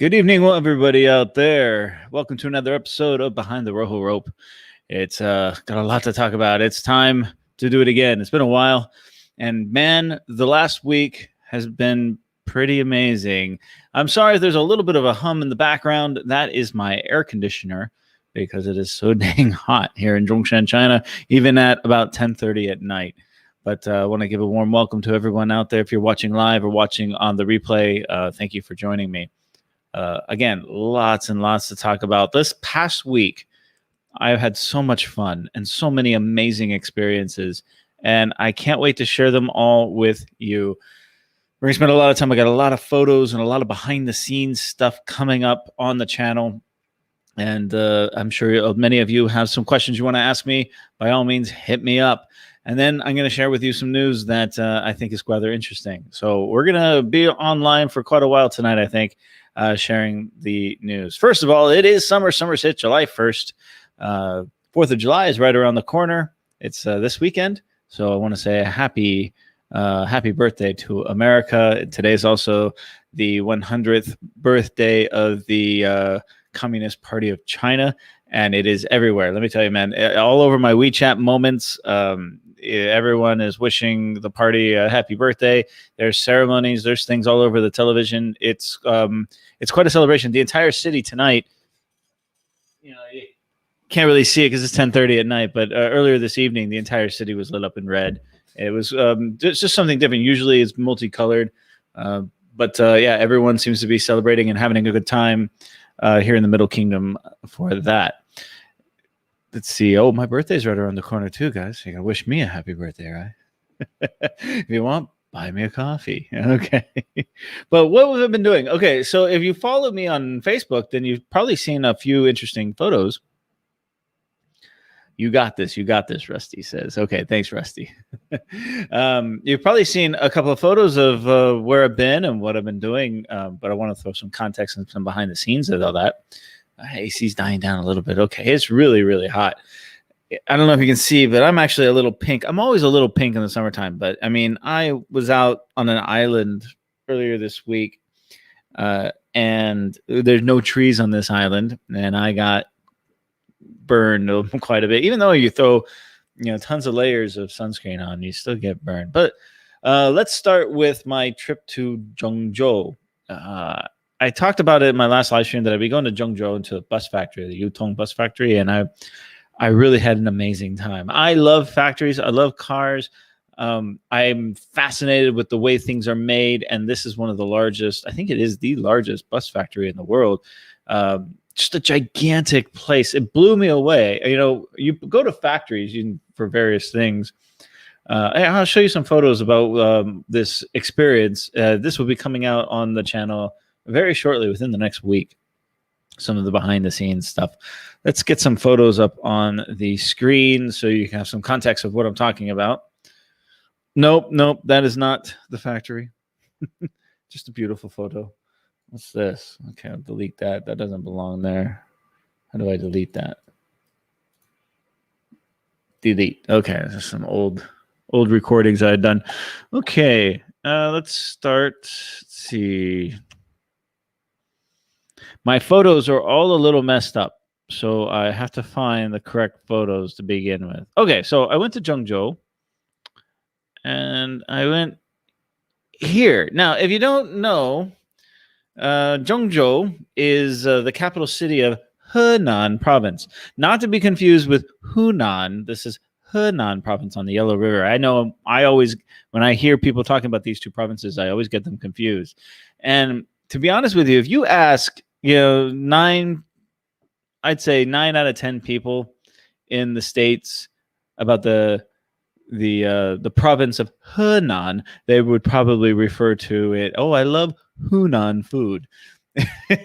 Good evening, everybody out there. Welcome to another episode of Behind the Rojo Rope. It's got a lot to talk about. It's time to do it again. It's been a while, and man, the last week has been pretty amazing. I'm sorry if there's a little bit of a hum in the background. That is my air conditioner because it is so dang hot here in Zhongshan, China, even at about 10:30 at night. But I want to give a warm welcome to everyone out there. If you're watching live or watching on the replay, thank you for joining me. Again, lots and lots to talk about. This past week, I've had so much fun and so many amazing experiences, and I can't wait to share them all with you. We're going to spend a lot of time. I got a lot of photos and a lot of behind-the-scenes stuff coming up on the channel, and I'm sure many of you have some questions you want to ask me. By all means, hit me up. And then I'm going to share with you some news that I think is rather interesting. So we're going to be online for quite a while tonight, I think. Sharing the news. First of all, it is summer. Summer's hit July 1st. 4th of July is right around the corner. It's this weekend. So I want to say a happy birthday to America. Today is also the 100th birthday of the Communist Party of China. And it is everywhere. Let me tell you, man, all over my WeChat moments, everyone is wishing the party a happy birthday. There's ceremonies, there's things all over the television. It's quite a celebration. The entire city tonight, you can't really see it because it's 10:30 at night, but earlier this evening, the entire city was lit up in red. It was just something different. Usually it's multicolored, but yeah, everyone seems to be celebrating and having a good time here in the Middle Kingdom for that. Let's see. Oh, my birthday's right around the corner too, guys. You can wish me a happy birthday, right? If you want, buy me a coffee. Okay. But what have I been doing? Okay, so if you follow me on Facebook, then you've probably seen a few interesting photos. You got this, Rusty says. Okay, thanks, Rusty. You've probably seen a couple of photos of where I've been and what I've been doing, but I want to throw some context and some behind the scenes of all that. AC's dying down a little bit. Okay, it's really, really hot. I don't know if you can see, but I'm actually a little pink. I'm always a little pink in the summertime, but I mean, I was out on an island earlier this week, and there's no trees on this island, and I got burned quite a bit. Even though you throw, tons of layers of sunscreen on, you still get burned. But let's start with my trip to Zhengzhou. I talked about it in my last live stream that I'd be going to Zhengzhou into the bus factory, the Yutong bus factory, and I really had an amazing time. I love factories. I love cars. I'm fascinated with the way things are made, and this is one of the largest, I think it is the largest bus factory in the world. Just a gigantic place. It blew me away. You go to factories for various things. I'll show you some photos about this experience. This will be coming out on the channel very shortly, within the next week. Some of the behind the scenes stuff. Let's get some photos up on the screen so you can have some context of what I'm talking about. Nope, that is not the factory. Just a beautiful photo. What's this? Okay, I'll delete that. That doesn't belong there. How do I delete that? Delete. Okay, there's some old recordings I had done. Okay, let's start. Let's see. My photos are all a little messed up, so I have to find the correct photos to begin with. Okay, so I went to Zhengzhou, and I went here. Now, if you don't know, Zhengzhou is the capital city of Henan province, not to be confused with Hunan. This is Henan province on the Yellow River. I know when I hear people talking about these two provinces, I always get them confused. And to be honest with you, if you ask, I'd say 9 out of 10 people in the States about the province of Henan, they would probably refer to it, oh, I love Hunan food.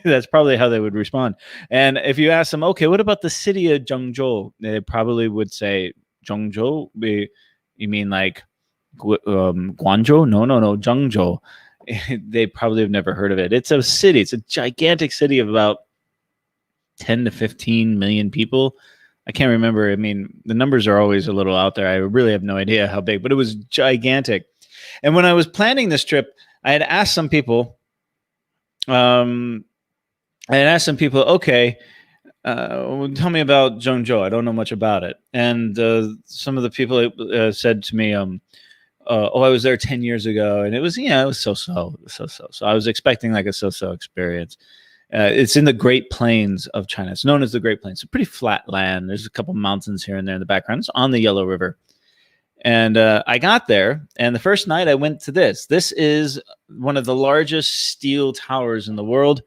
That's probably how they would respond. And if you ask them, okay, what about the city of Zhengzhou? They probably would say, Zhengzhou? You mean like Guangzhou? No, Zhengzhou. They probably have never heard of it. It's a city. It's a gigantic city of about 10 to 15 million people. I can't remember. I mean, the numbers are always a little out there. I really have no idea how big, but it was gigantic. And when I was planning this trip, I had asked some people, I asked some people, okay, tell me about Zhengzhou. I don't know much about it. And some of the people said to me, oh, I was there 10 years ago, and it was, it was so. So I was expecting like a so experience. It's in the Great Plains of China. It's known as the Great Plains. It's a pretty flat land. There's a couple mountains here and there in the background. It's on the Yellow River. And I got there, and the first night I went to this. This is one of the largest steel towers in the world.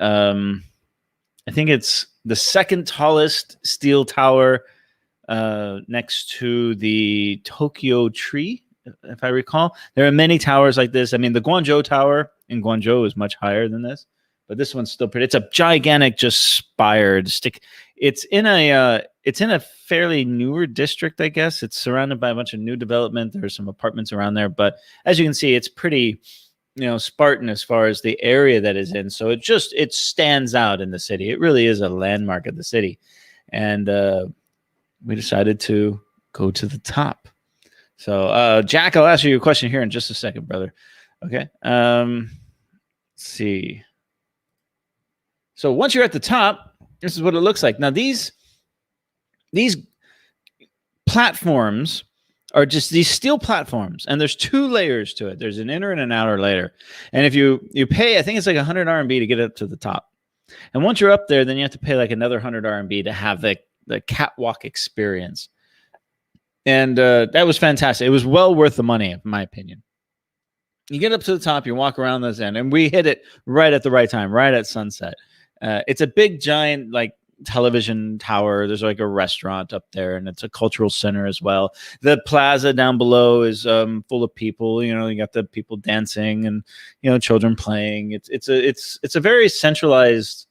I think it's the second tallest steel tower next to the Tokyo Tree, if I recall. There are many towers like this. I mean, the Guangzhou Tower in Guangzhou is much higher than this, but this one's still pretty. It's a gigantic, just spired stick. It's in a fairly newer district, I guess. It's surrounded by a bunch of new development. There's some apartments around there, but as you can see, it's pretty, Spartan as far as the area that is in. So it stands out in the city. It really is a landmark of the city. And we decided to go to the top. So Jack, I'll ask you a question here in just a second, brother. Okay. Let's see. So once you're at the top, this is what it looks like. Now these platforms are just these steel platforms, and there's two layers to it. There's an inner and an outer layer. And if you pay, I think it's like 100 RMB to get up to the top. And once you're up there, then you have to pay like another 100 RMB to have the catwalk experience. And that was fantastic. It was well worth the money, in my opinion. You get up to the top, you walk around this end, and we hit it right at the right time, right at sunset. It's a big, giant, like, television tower. There's like a restaurant up there, and it's a cultural center as well. The plaza down below is full of people. You got the people dancing and children playing. It's a very centralized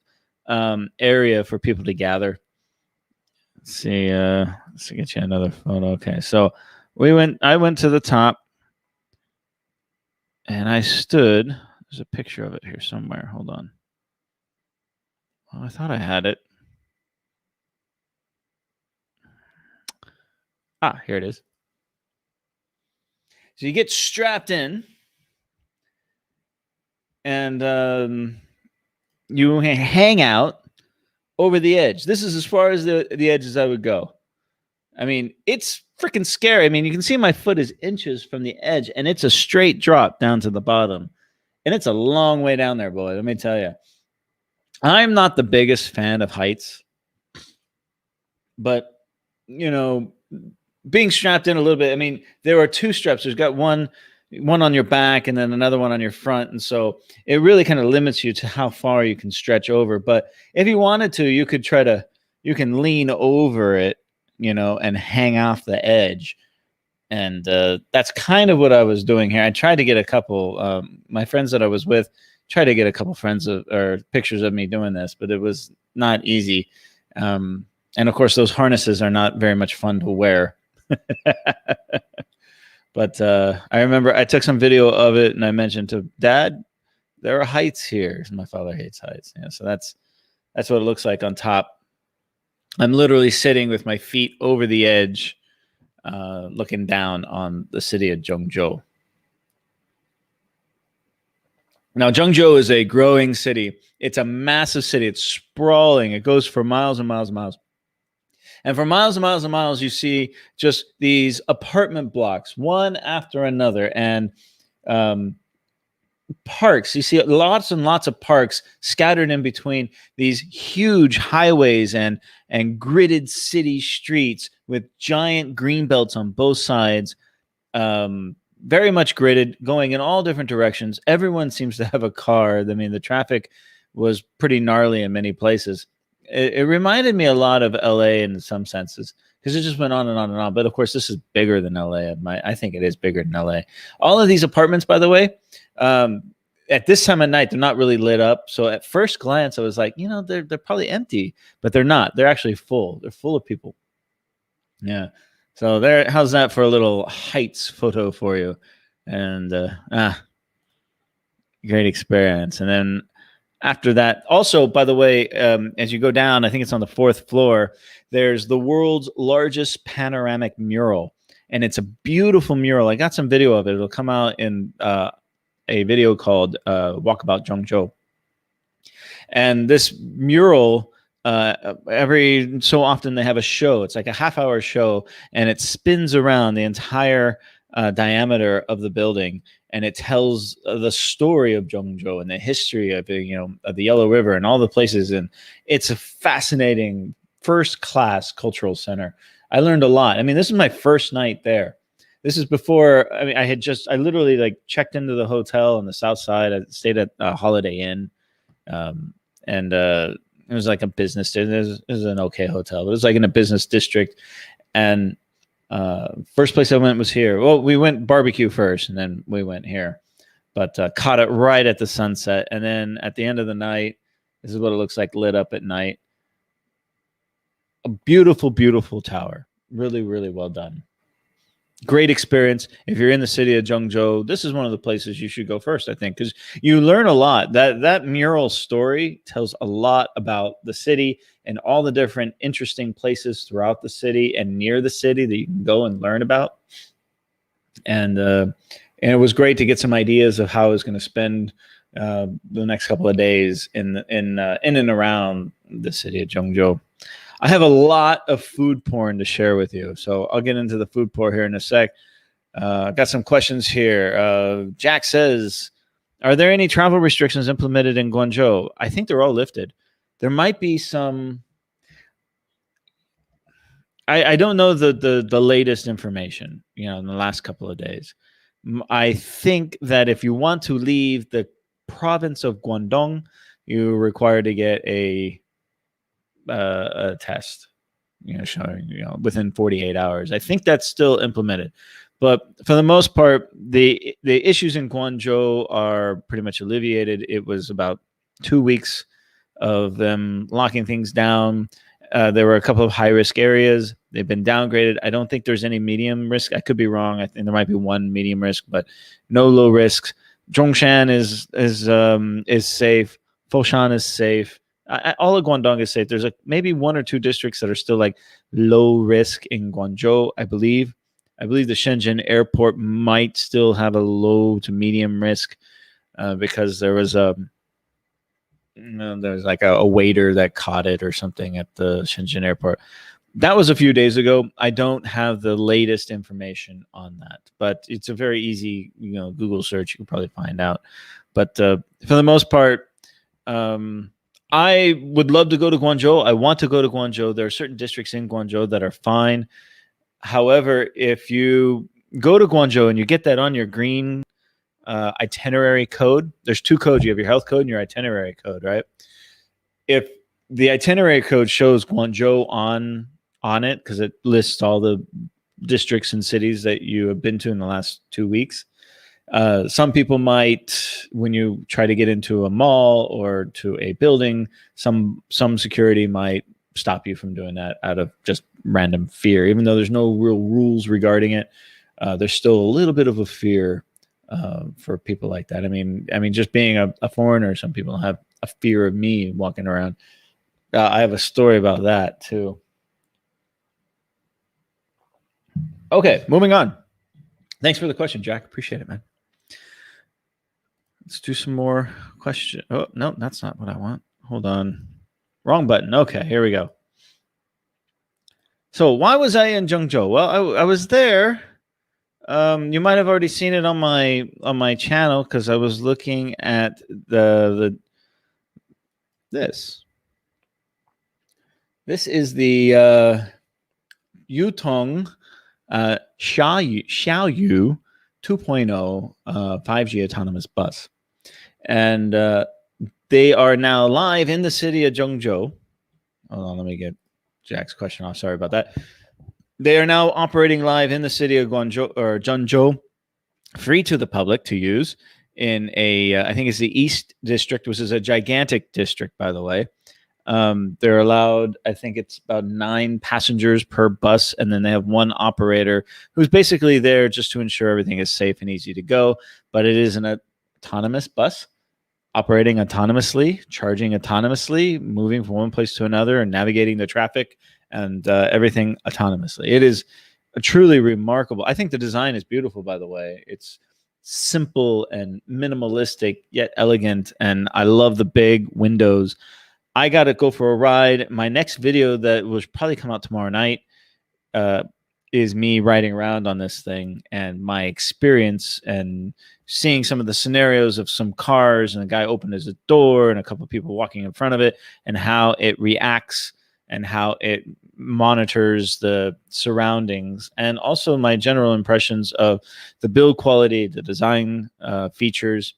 area for people to gather. Let's see. Let's get you another photo. Okay, so I went to the top, and I stood. There's a picture of it here somewhere. Hold on. Oh, I thought I had it. Here it is. So you get strapped in, and you hang out over the edge. This is as far as the edge as I would go. I mean, it's freaking scary. I mean, you can see my foot is inches from the edge, and it's a straight drop down to the bottom. And it's a long way down there, boy. Let me tell you. I'm not the biggest fan of heights, but, being strapped in a little bit. I mean, there are two straps. There's got one on your back and then another one on your front. And so it really kind of limits you to how far you can stretch over. But if you wanted to, you can lean over it, and hang off the edge. And that's kind of what I was doing here. I tried to get a couple, my friends that I was with, tried to get a couple or pictures of me doing this, but it was not easy. And of course, those harnesses are not very much fun to wear. But I remember I took some video of it, and I mentioned to Dad, there are heights here. My father hates heights. Yeah, so that's what it looks like on top. I'm literally sitting with my feet over the edge, looking down on the city of Zhengzhou. Now, Zhengzhou is a growing city. It's a massive city. It's sprawling. It goes for miles and miles and miles. And for miles and miles and miles, you see just these apartment blocks, one after another, and parks. You see lots and lots of parks scattered in between these huge highways and gridded city streets with giant green belts on both sides, very much gridded, going in all different directions. Everyone seems to have a car. I mean, the traffic was pretty gnarly in many places. It reminded me a lot of LA in some senses, because it just went on and on and on. But of course, this is bigger than LA. I think it is bigger than LA. All of these apartments, by the way, at this time of night, they're not really lit up. So at first glance, I was like, they're probably empty, but they're not. They're actually full. They're full of people. Yeah. So there. How's that for a little heights photo for you? And great experience. And then after that, also, by the way, as you go down, I think it's on the 4th floor, there's the world's largest panoramic mural. And it's a beautiful mural. I got some video of it. It'll come out in a video called Walkabout Zhengzhou. And this mural, every so often they have a show. It's like a half-hour show, and it spins around the entire diameter of the building, and it tells the story of Zhengzhou and the history of of the Yellow River and all the places. And it's a fascinating, first-class cultural center. I learned a lot. I mean, this is my first night there. This is before. I mean, I literally like checked into the hotel on the south side. I stayed at a Holiday Inn. And it was like a business. It was an okay hotel, but it was like in a business district. And first place I went was here. Well, we went barbecue first, and then we went here. But caught it right at the sunset, and then at the end of the night, this is what it looks like lit up at night. A beautiful, beautiful tower. Really, really well done. Great experience. If you're in the city of Zhengzhou, this is one of the places you should go first, I think, because you learn a lot. That mural story tells a lot about the city and all the different interesting places throughout the city and near the city that you can go and learn about. And it was great to get some ideas of how I was going to spend the next couple of days in and around the city of Zhengzhou. I have a lot of food porn to share with you, so I'll get into the food porn here in a sec. Got some questions here. Jack says, are there any travel restrictions implemented in Guangzhou? I think they're all lifted. There might be some. I don't know the latest information, in the last couple of days. I think that if you want to leave the province of Guangdong, you're required to get a test, showing, within 48 hours. I think that's still implemented. But for the most part, the issues in Guangzhou are pretty much alleviated. It was about 2 weeks of them locking things down. There were a couple of high-risk areas. They've been downgraded. I don't think there's any medium risk. I could be wrong. I think there might be one medium risk, but no low risks. Zhongshan is safe. Foshan is safe. All of Guangdong is safe. There's maybe one or two districts that are still like low risk in Guangzhou, I believe. I believe the Shenzhen airport might still have a low to medium risk because there was there's like a waiter that caught it or something at the Shenzhen airport. That was a few days ago. I don't have the latest information on that, but it's a very easy, Google search. You can probably find out. But for the most part, I would love to go to Guangzhou. I want to go to Guangzhou. There are certain districts in Guangzhou that are fine. However, if you go to Guangzhou and you get that on your green itinerary code, there's two codes. You have your health code and your itinerary code, right? If the itinerary code shows Guangzhou on it, because it lists all the districts and cities that you have been to in the last 2 weeks, some people might, when you try to get into a mall or to a building, some security might stop you from doing that out of just random fear. Even though there's no real rules regarding it, there's still a little bit of a fear for people like that. I mean, just being a foreigner, some people have a fear of me walking around. I have a story about that too. Okay, moving on. Thanks for the question, Jack. Appreciate it, man. Let's do some more questions. Oh, no, that's not what I want. Hold on. Wrong button. Okay, here we go. So why was I in Zhengzhou? Well, I was there. You might have already seen it on my channel because I was looking at this. This is the Yutong Xiaoyu 2.0 5G autonomous bus. And they are now live in the city of Zhengzhou. Hold on, let me get Jack's question off. Sorry about that. They are now operating live in the city of Zhengzhou, free to the public to use in I think it's the East District, which is a gigantic district, by the way. They're allowed, I think it's about 9 passengers per bus, and then they have one operator who's basically there just to ensure everything is safe and easy to go. But it is an autonomous bus, operating autonomously, charging autonomously, moving from one place to another, and navigating the traffic and everything autonomously. It is truly remarkable. I think the design is beautiful, by the way. It's simple and minimalistic yet elegant. And I love the big windows. I got to go for a ride. My next video that will probably come out tomorrow night uh, is me riding around on this thing and my experience and seeing some of the scenarios of some cars and a guy opened his door and a couple of people walking in front of it and how it reacts and how it monitors the surroundings, and also my general impressions of the build quality, the design features.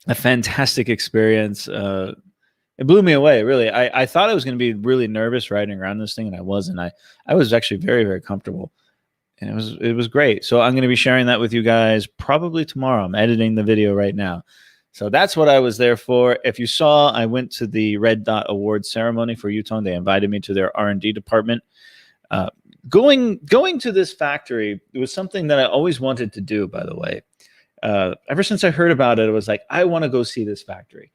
A fantastic experience. It blew me away, really. I thought I was going to be really nervous riding around this thing, and I wasn't. I was actually very, very comfortable, and it was great. So I'm going to be sharing that with you guys probably tomorrow. I'm editing the video right now. So that's what I was there for. If you saw, I went to the Red Dot Award ceremony for Yutong. They invited me to their R&D department. Going to this factory, it was something that I always wanted to do, by the way. Ever since I heard about it, it was like, I want to go see this factory.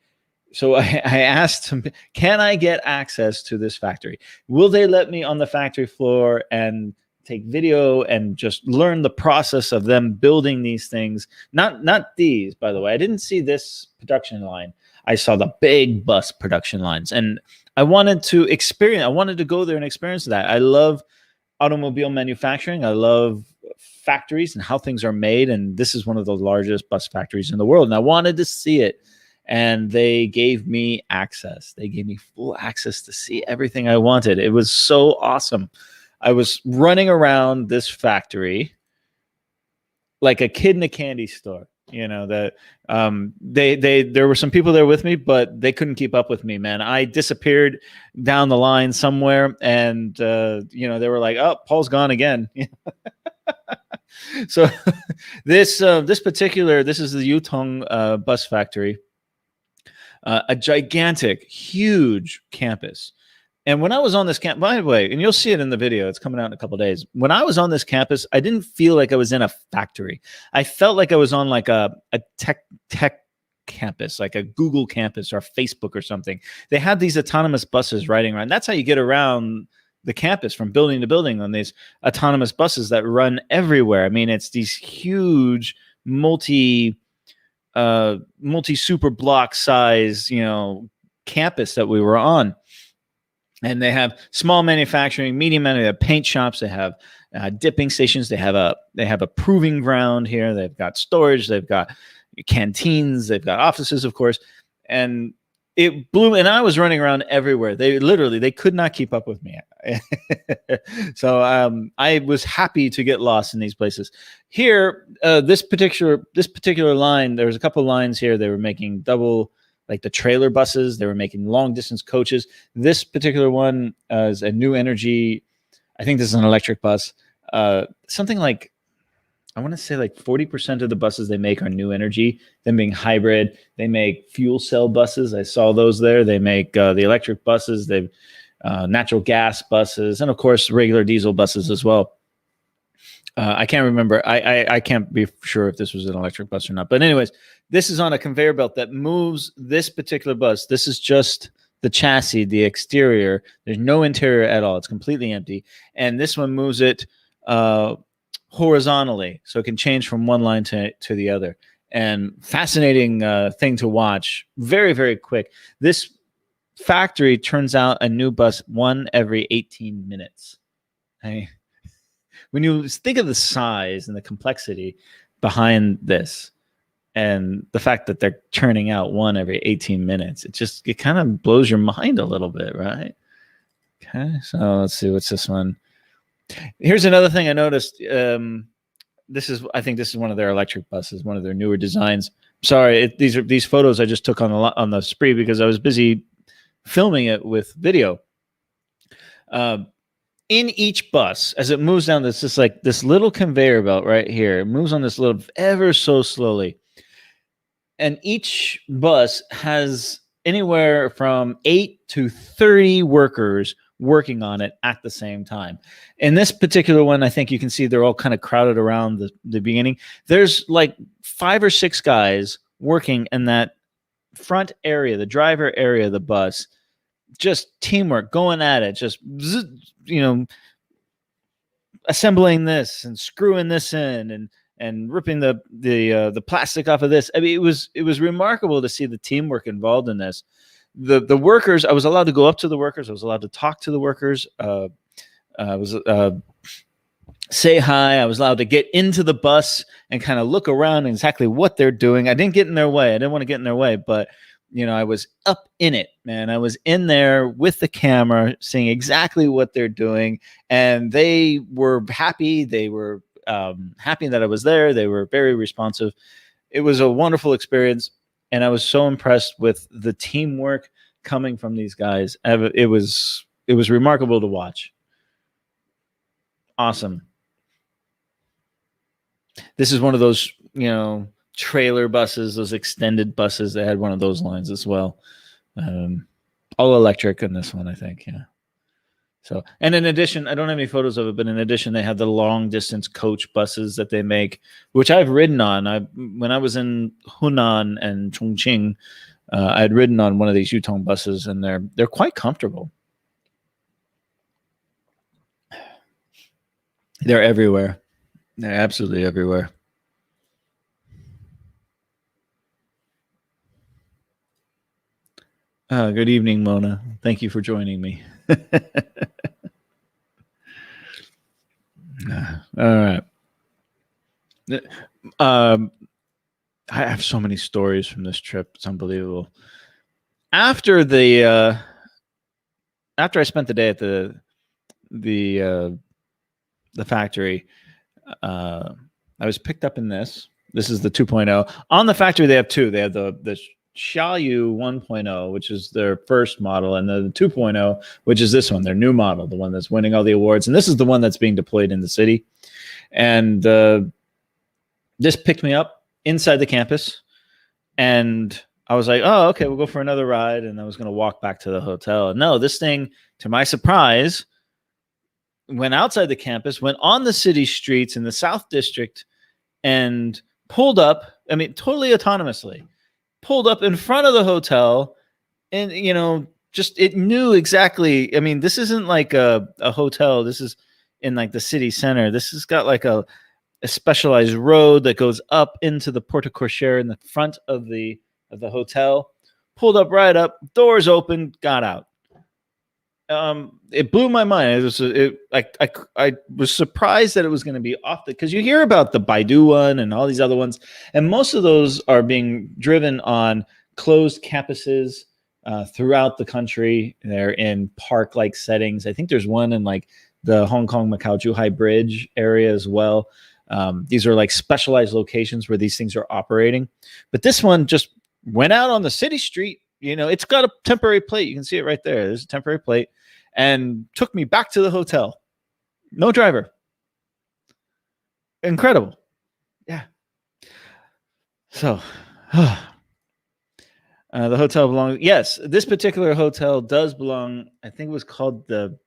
So I asked him, can I get access to this factory? Will they let me on the factory floor and take video and just learn the process of them building these things? Not these, by the way. I didn't see this production line. I saw the big bus production lines. And I wanted to go there and experience that. I love automobile manufacturing. I love factories and how things are made. And this is one of the largest bus factories in the world. And I wanted to see it. And they gave me access. They gave me full access to see everything I wanted. It was so awesome. I was running around this factory like a kid in a candy store. You know, that there were some people there with me, but they couldn't keep up with me, man. I disappeared down the line somewhere, and you know, they were like, "Oh, Paul's gone again." So this is the Yutong bus factory. A gigantic, huge campus. And when I was on this campus, by the way, and you'll see it in the video, it's coming out in a couple of days. When I was on this campus, I didn't feel like I was in a factory. I felt like I was on like a tech campus, like a Google campus or Facebook or something. They had these autonomous buses riding around. That's how you get around the campus from building to building on these autonomous buses that run everywhere. I mean, it's these huge multi super block size, you know, campus that we were on. And they have small manufacturing, medium manufacturing, they have paint shops, they have dipping stations, they have a proving ground here, they've got storage, they've got canteens, they've got offices, of course. And it blew, and I was running around everywhere. They could not keep up with me. So I was happy to get lost in these places. Here, this particular line, there was a couple lines here. They were making double, like the trailer buses. They were making long distance coaches. This particular one is a new energy. I think this is an electric bus. Something like, I want to say like 40% of the buses they make are new energy, them being hybrid. They make fuel cell buses. I saw those there. They make the electric buses. They've natural gas buses, and of course, regular diesel buses as well. I can't remember. I can't be sure if this was an electric bus or not. But anyways, this is on a conveyor belt that moves this particular bus. This is just the chassis, the exterior. There's no interior at all. It's completely empty. And this one moves it horizontally, so it can change from one line to the other. And fascinating thing to watch. Very, very quick. This factory turns out a new bus one every 18 minutes. When you think of the size and the complexity behind this, and the fact that they're churning out one every 18 minutes, it kind of blows your mind a little bit, right? Okay, so let's see, what's this one? Here's another thing I noticed. I think this is one of their electric buses, one of their newer designs. Sorry, these photos I just took on the spree because I was busy filming it with video. In each bus, as it moves down, this is like this little conveyor belt right here. It moves on this little, ever so slowly. And each bus has anywhere from 8 to 30 workers working on it at the same time. In this particular one, I think you can see they're all kind of crowded around the beginning. There's like 5 or 6 guys working in that front area, the driver area of the bus, just teamwork, going at it, just, you know, assembling this and screwing this in and ripping the plastic off of this. I mean, it was remarkable to see the teamwork involved in this. The workers, I was allowed to go up to the workers. I was allowed to talk to the workers. I was say hi. I was allowed to get into the bus and kind of look around exactly what they're doing. I didn't get in their way. I didn't want to get in their way, but I was up in it, man. I was in there with the camera, seeing exactly what they're doing, and they were happy. They were happy that I was there. They were very responsive. It was a wonderful experience, and I was so impressed with the teamwork coming from these guys. It was remarkable to watch. Awesome. This is one of those, trailer buses, those extended buses. They had one of those lines as well. All electric in this one, I think. Yeah. So, and in addition, I don't have any photos of it, but in addition, they have the long distance coach buses that they make, which I've ridden on. When I was in Henan and Chongqing, I had ridden on one of these Yutong buses, and they're quite comfortable. They're everywhere. They're absolutely everywhere. Good evening, Mona. Thank you for joining me. All right. I have so many stories from this trip. It's unbelievable. After I spent the day at the factory, I was picked up in this. This is the 2.0. On the factory, they have two. They have the Xiaoyu 1.0, which is their first model, and the 2.0, which is this one, their new model, the one that's winning all the awards. And this is the one that's being deployed in the city. And this picked me up inside the campus, and I was like, oh, okay, we'll go for another ride. And I was going to walk back to the hotel. And no, this thing, to my surprise, went outside the campus, went on the city streets in the South District, and pulled up, totally autonomously, pulled up in front of the hotel. And, just it knew exactly. This isn't like a hotel. This is in like the city center. This has got like a specialized road that goes up into the porte cochere in the front of the hotel. Pulled up right up, doors open, got out. It blew my mind. I was surprised that it was going to be off because you hear about the Baidu one and all these other ones, and most of those are being driven on closed campuses throughout the country. They're in park-like settings. I think there's one in like the Hong Kong Macau Zhuhai Bridge area as well. These are like specialized locations where these things are operating, but this one just went out on the city street. It's got a temporary plate. You can see it right there. There's a temporary plate, and took me back to the hotel. No driver. Incredible. Yeah. So, the hotel belongs. Yes, this particular hotel does belong. I think it was called the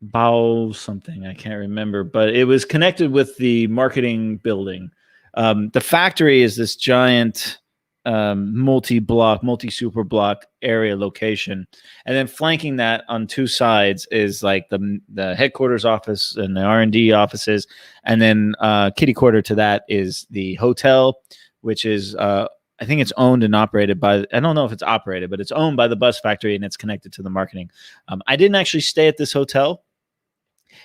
Bao something. I can't remember, but it was connected with the marketing building. The factory is this giant multi-super block area location, and then flanking that on two sides is like the headquarters office and the R&D offices, and then kitty quarter to that is the hotel, which is I think it's owned and operated by, I don't know if it's operated, but it's owned by the bus factory, and it's connected to the marketing. I didn't actually stay at this hotel.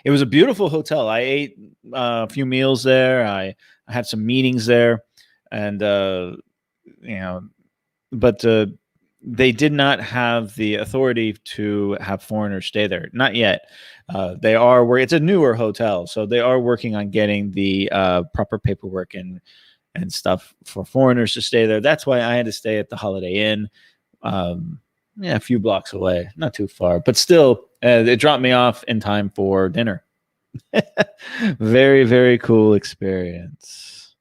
It was a beautiful hotel. I ate a few meals there. I had some meetings there, and but they did not have the authority to have foreigners stay there. Not yet. They are where it's a newer hotel, so they are working on getting the proper paperwork and stuff for foreigners to stay there. That's why I had to stay at the Holiday Inn, a few blocks away, not too far, but still, it dropped me off in time for dinner. Very, very cool experience.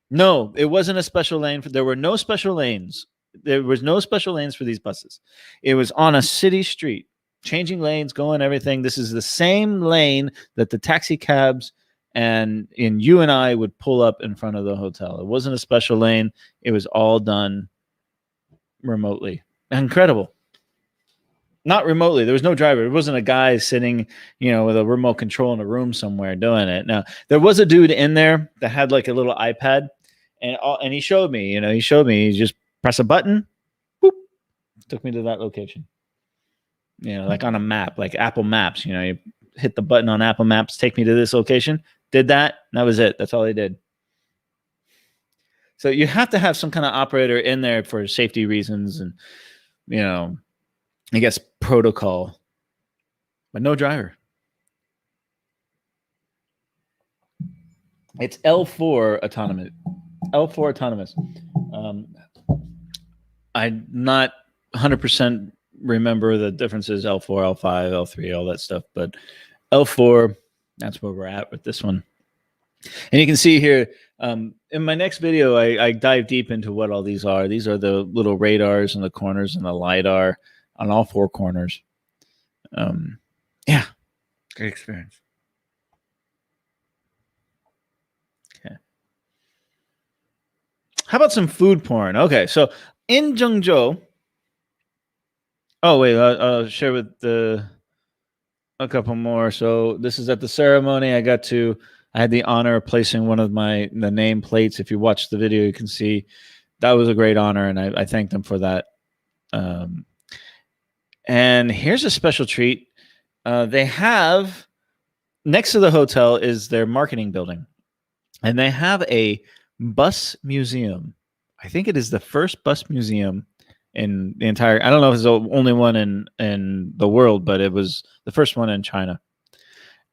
No, it wasn't a special lane. There were no special lanes. There was no special lanes for these buses. It was on a city street, changing lanes, going everything. This is the same lane that the taxi cabs and you and I would pull up in front of the hotel. It wasn't a special lane. It was all done remotely. Incredible. Not remotely. There was no driver. It wasn't a guy sitting, with a remote control in a room somewhere doing it. Now, there was a dude in there that had like a little iPad, and he showed me. He showed me. He just press a button, boop, took me to that location. Like on a map, like Apple Maps. You hit the button on Apple Maps, take me to this location. Did that. And that was it. That's all they did. So you have to have some kind of operator in there for safety reasons and, I guess protocol, but no driver. It's L4 autonomous. L4 autonomous. I'm not 100% remember the differences L4, L5, L3, all that stuff, but L4, that's where we're at with this one. And you can see here, in my next video, I dive deep into what all these are. These are the little radars in the corners and the LiDAR on all four corners. Yeah, great experience. Okay. How about some food porn? Okay, so in Zhengzhou. Oh, wait, I'll share with a couple more. So this is at the ceremony. I had the honor of placing one of the name plates. If you watch the video, you can see that was a great honor, and I thanked them for that. And here's a special treat. They have, next to the hotel is their marketing building, and they have a bus museum. I think it is the first bus museum in the entire, I don't know if it's the only one in the world, but it was the first one in China.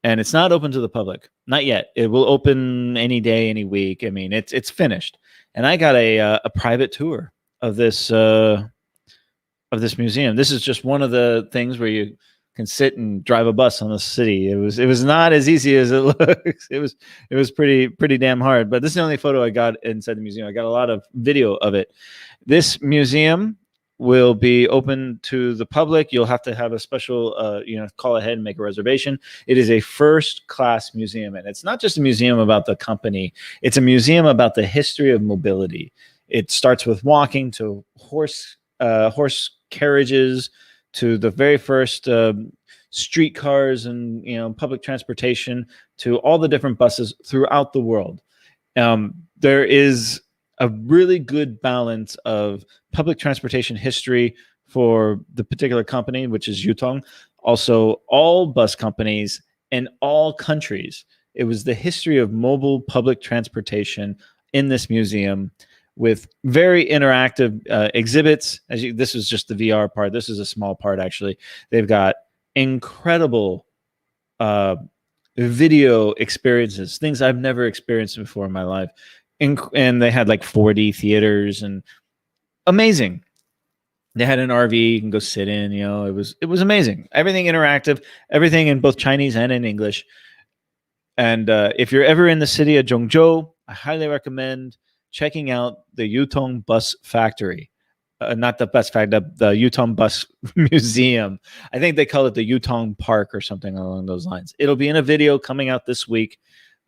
And it's not open to the public. Not yet. It will open any day, any week. I mean, it's finished. And I got a private tour of this museum. This is just one of the things where you can sit and drive a bus on the city. It was not as easy as it looks. It was pretty damn hard. But this is the only photo I got inside the museum. I got a lot of video of it. This museum will be open to the public. You'll have to have a special, call ahead and make a reservation. It is a first-class museum, and it's not just a museum about the company. It's a museum about the history of mobility. It starts with walking to horse carriages to the very first streetcars and public transportation to all the different buses throughout the world. There is a really good balance of public transportation history for the particular company, which is Yutong. Also, all bus companies in all countries. It was the history of mobile public transportation in this museum with very interactive exhibits. This is just the VR part. This is a small part, actually. They've got incredible video experiences, things I've never experienced before in my life. And they had like 4D theaters and amazing. They had an RV you can go sit in. It was amazing. Everything interactive, everything in both Chinese and in English. And if you're ever in the city of Zhengzhou, I highly recommend checking out the Yutong Bus Factory. Not the bus factory, the Yutong Bus Museum. I think they call it the Yutong Park or something along those lines. It'll be in a video coming out this week.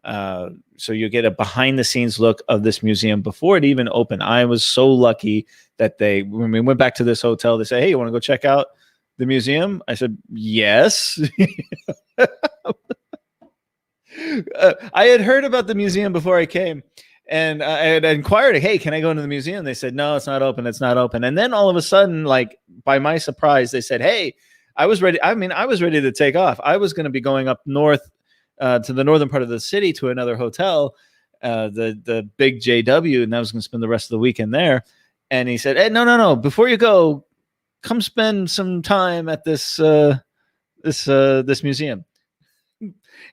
So you get a behind the scenes look of this museum before it even opened. I was so lucky that when we went back to this hotel, they said, "Hey, you want to go check out the museum?" I said, "Yes." I had heard about the museum before I came, and I had inquired, "Hey, can I go into the museum?" They said, "No, it's not open. It's not open." And then all of a sudden, like by my surprise, they said, "Hey, I was ready." I mean, I was ready to take off. I was going to be going up north to the northern part of the city to another hotel, the big JW, and I was going to spend the rest of the weekend there. And he said, "Hey, no. Before you go, come spend some time at this museum."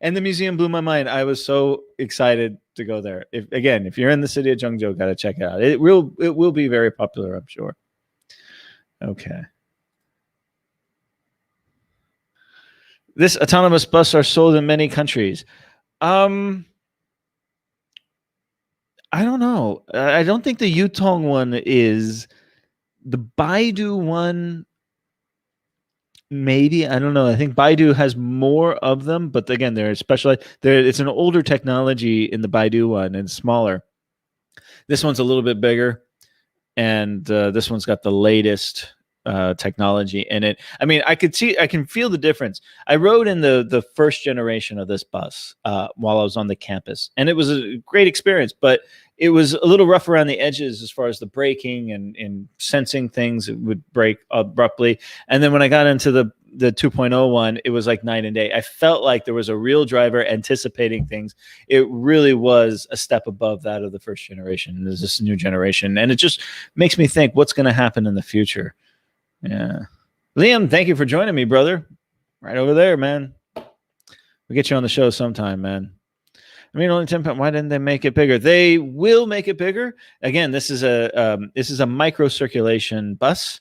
And the museum blew my mind. I was so excited to go there. If you're in the city of Zhengzhou, got to check it out. It will be very popular, I'm sure. Okay. This autonomous bus are sold in many countries. I don't know. I don't think the Yutong one is. The Baidu one, maybe. I don't know. I think Baidu has more of them, but again, they're specialized. It's an older technology in the Baidu one and smaller. This one's a little bit bigger, and this one's got the latest technology in it. I mean, I can feel the difference. I rode in the first generation of this bus while I was on the campus, and it was a great experience, but it was a little rough around the edges as far as the braking and sensing things. It would brake abruptly. And then when I got into the 2.0 one, it was like night and day. I felt like there was a real driver anticipating things. It really was a step above that of the first generation. There's this new generation, and it just makes me think what's going to happen in the future. Yeah. Liam, thank you for joining me, brother. Right over there, man. We'll get you on the show sometime, man. I mean, only 10 pounds. Why didn't they make it bigger? They will make it bigger. Again, this is a microcirculation bus.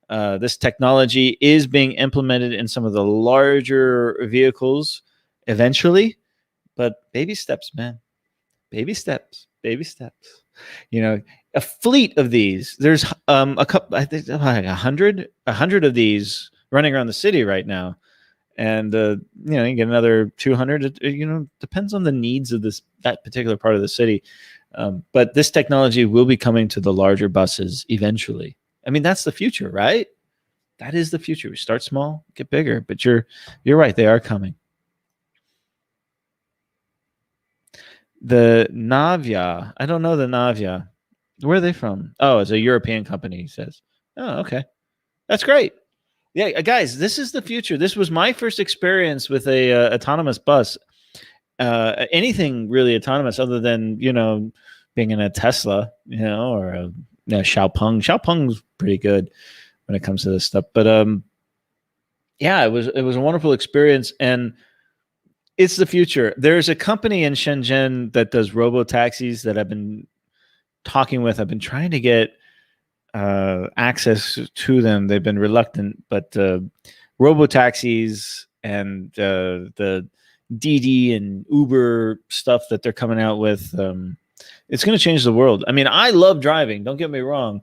This technology is being implemented in some of the larger vehicles eventually, but baby steps, man. Baby steps. Baby steps. You know, a fleet of these. There's a couple. I think like 100 of these running around the city right now. And you know, you get another 200. You know, depends on the needs of that particular part of the city. But this technology will be coming to the larger buses eventually. I mean, that's the future, right? That is the future. We start small, get bigger. But you're right; they are coming. The Navia. I don't know the Navia. Where are they from? Oh, it's a European company. He says. Oh, okay, that's great. Yeah, guys, this is the future. This was my first experience with a autonomous bus. Anything really autonomous, other than being in a Tesla, or a Xiaopeng. Xiaopeng's pretty good when it comes to this stuff. But yeah, it was a wonderful experience, and it's the future. There's a company in Shenzhen that does robo taxis that I've been talking with. I've been trying to get access to them. They've been reluctant, but robo taxis and the Didi and Uber stuff that they're coming out with, it's going to change the world. I mean, I love driving, don't get me wrong,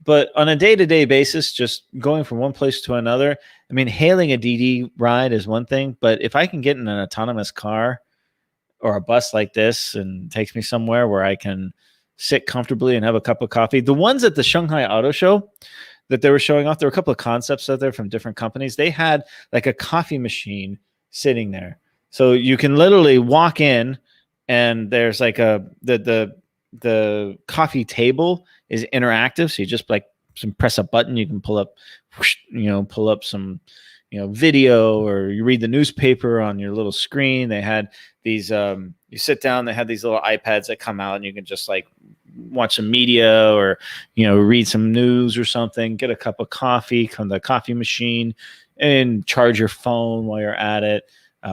but on a day-to-day basis, just going from one place to another, I mean, hailing a Didi ride is one thing, but if I can get in an autonomous car or a bus like this and it takes me somewhere where I can sit comfortably and have a cup of coffee. The ones at the Shanghai Auto Show that they were showing off, there were a couple of concepts out there from different companies. They had like a coffee machine sitting there. So you can literally walk in and there's like the coffee table is interactive. So you just like press a button, you can pull up some video, or you read the newspaper on your little screen. They had these you sit down, they had these little iPads that come out and you can just like watch some media or read some news or something, get a cup of coffee, come to the coffee machine and charge your phone while you're at it,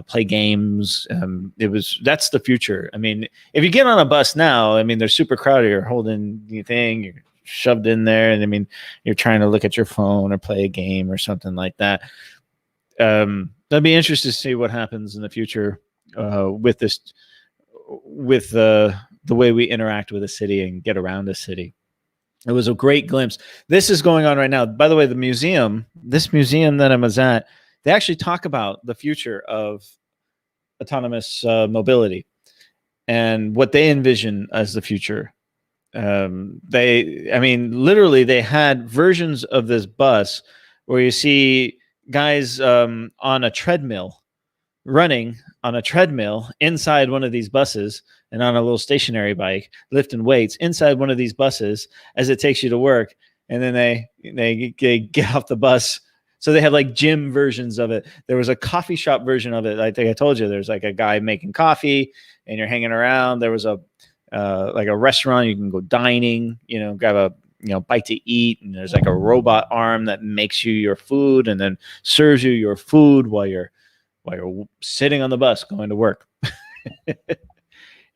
play games. That's the future. I mean, if you get on a bus now, I mean, they're super crowded, you're holding the thing, you're shoved in there, and I mean, you're trying to look at your phone or play a game or something like that. I'd be interested to see what happens in the future with this, with the way we interact with a city and get around a city. It was a great glimpse. This is going on right now. By the way, this museum that I was at, they actually talk about the future of autonomous mobility and what they envision as the future. Literally, they had versions of this bus where you see guys on a treadmill, running on a treadmill inside one of these buses, and on a little stationary bike, lifting weights inside one of these buses as it takes you to work. And then they get off the bus. So they have like gym versions of it. There was a coffee shop version of it. I think I told you there's like a guy making coffee and you're hanging around. There was like a restaurant, you can go dining, grab a bite to eat, and there's like a robot arm that makes you your food and then serves you your food while you're sitting on the bus going to work.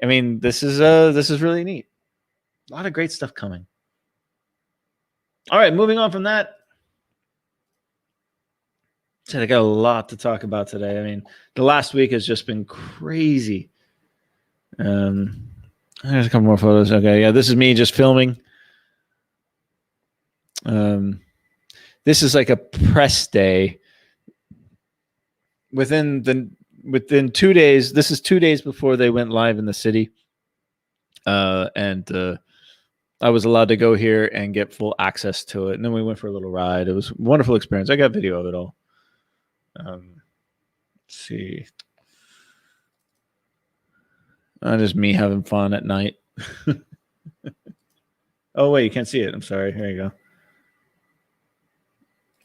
I mean, this is really neat. A lot of great stuff coming. All right, moving on from that. I got a lot to talk about today. I mean, the last week has just been crazy. There's a couple more photos. Okay, yeah, this is me just filming. This is like a press day. Within 2 days, this is 2 days before they went live in the city. And I was allowed to go here and get full access to it. And then we went for a little ride. It was a wonderful experience. I got video of it all. Let's see. Just me having fun at night. Oh, wait, you can't see it. I'm sorry. Here you go.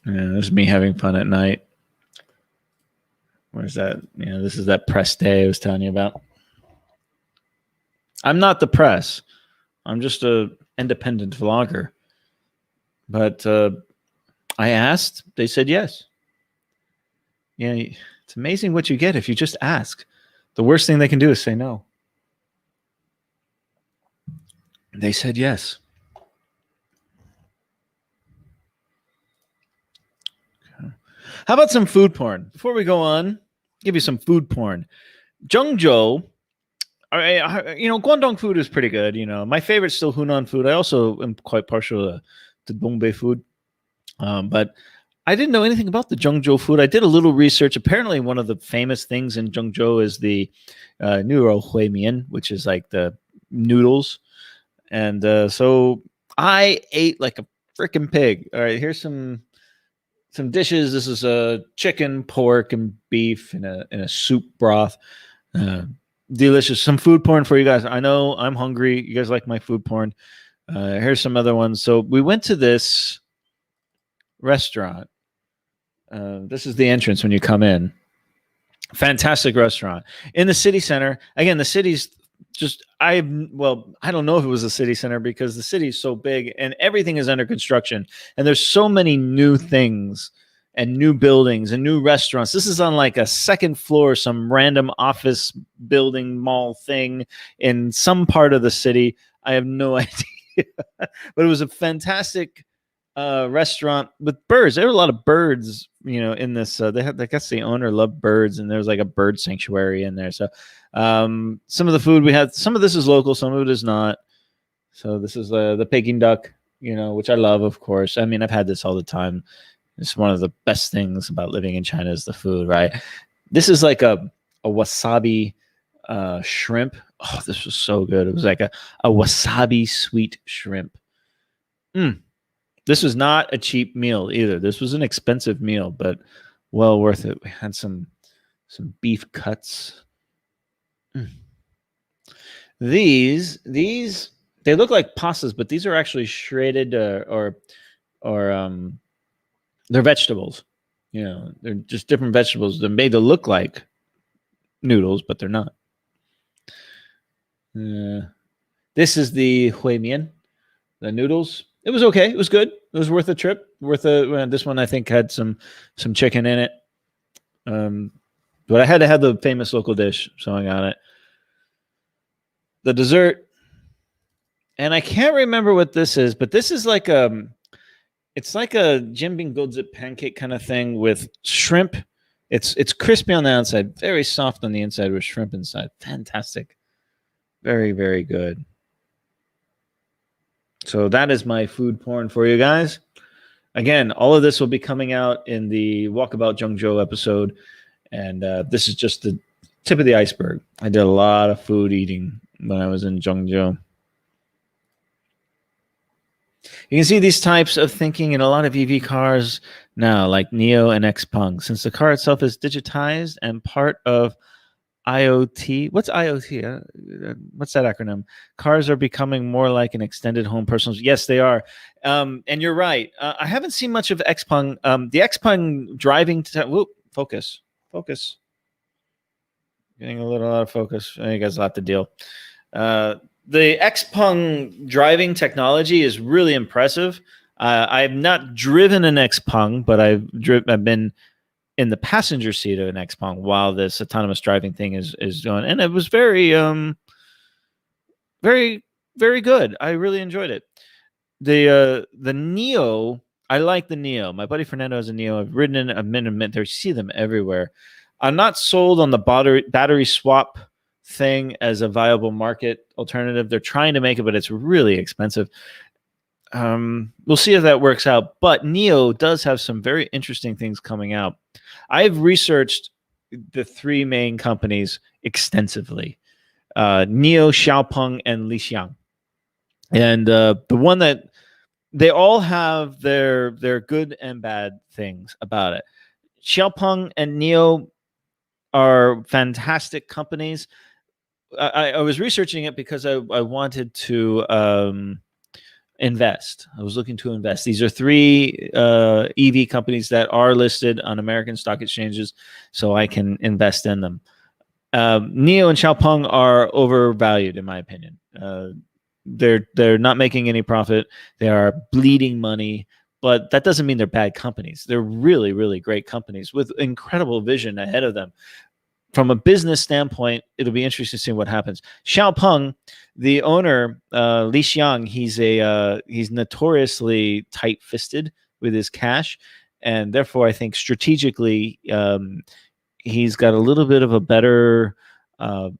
Yeah, this is me having fun at night. Where's that? This is that press day I was telling you about. I'm not the press. I'm just a independent vlogger. But I asked. They said yes. Yeah, it's amazing what you get if you just ask. The worst thing they can do is say no. They said yes. Okay. How about some food porn? Before we go on, give you some food porn. Zhengzhou, Guangdong food is pretty good. My favorite's still Hunan food. I also am quite partial to Dongbei food. But I didn't know anything about the Zhengzhou food. I did a little research. Apparently, one of the famous things in Zhengzhou is the Nuro Hui Mian, which is like the noodles. And so I ate like a freaking pig. All right, here's some dishes. This is chicken, pork, and beef in a soup broth. Delicious. Some food porn for you guys. I know I'm hungry. You guys like my food porn. Here's some other ones. So we went to this restaurant. This is the entrance when you come in. Fantastic restaurant in the city center. Again, the city's just I don't know if it was a city center because the city is so big and everything is under construction and there's so many new things and new buildings and new restaurants. This is on like a second floor, some random office building mall thing in some part of the city. I have no idea, but it was a fantastic restaurant with birds. There were a lot of birds, in this. I guess the owner loved birds, and there was like a bird sanctuary in there. So, some of the food we had, some of this is local, some of it is not. So this is the Peking duck, which I love, of course. I mean, I've had this all the time. It's one of the best things about living in China is the food, right? This is like a wasabi shrimp. Oh, this was so good. It was like a wasabi sweet shrimp. This was not a cheap meal either. This was an expensive meal, but well worth it. We had some beef cuts. These they look like pastas, but these are actually shredded or they're vegetables. They're just different vegetables. They're made to look like noodles, but they're not. This is the hui mian, the noodles. It was okay. It was good. It was worth a trip. This one I think had some chicken in it. But I had to have the famous local dish, so I got it. The dessert, and I can't remember what this is, but this is like it's like a jimbing godzip pancake kind of thing with shrimp. It's crispy on the outside, very soft on the inside with shrimp inside. Fantastic. Very, very good. So that is my food porn for you guys. Again, all of this will be coming out in the Walkabout Zhengzhou episode. And this is just the tip of the iceberg. I did a lot of food eating when I was in Zhengzhou. You can see these types of thinking in a lot of EV cars now, like Neo and Xpeng, since the car itself is digitized and part of IoT. What's IoT? What's that acronym? Cars are becoming more like an extended home personal. Yes, they are. And you're right. I haven't seen much of Xpeng. The Xpeng driving. Focus. Getting a little out of focus. You guys will have to deal. The Xpeng driving technology is really impressive. I've not driven an Xpeng, but I've been in the passenger seat of an Xpeng while this autonomous driving thing is going, and it was very, very, very good. I really enjoyed it. The Neo, I like the Neo. My buddy Fernando has a Neo. I've ridden in a minute. There, you see them everywhere. I'm not sold on the battery swap thing as a viable market alternative. They're trying to make it, but it's really expensive. We'll see if that works out. But Neo does have some very interesting things coming out. I've researched the three main companies extensively: Neo, Xiaopeng, and Lixiang. And the one that they all have their good and bad things about it. Xiaopeng and Neo are fantastic companies. I was researching it because I wanted to invest. I was looking to invest. These are three EV companies that are listed on American stock exchanges, so I can invest in them. Neo and Xiaopeng are overvalued, in my opinion. They're not making any profit. They are bleeding money, but that doesn't mean they're bad companies. They're really, really great companies with incredible vision ahead of them. From a business standpoint, it'll be interesting to see what happens. Xiaopeng, the owner, Li Xiang, he's notoriously tight-fisted with his cash, and therefore, I think strategically, he's got a little bit of a better uh,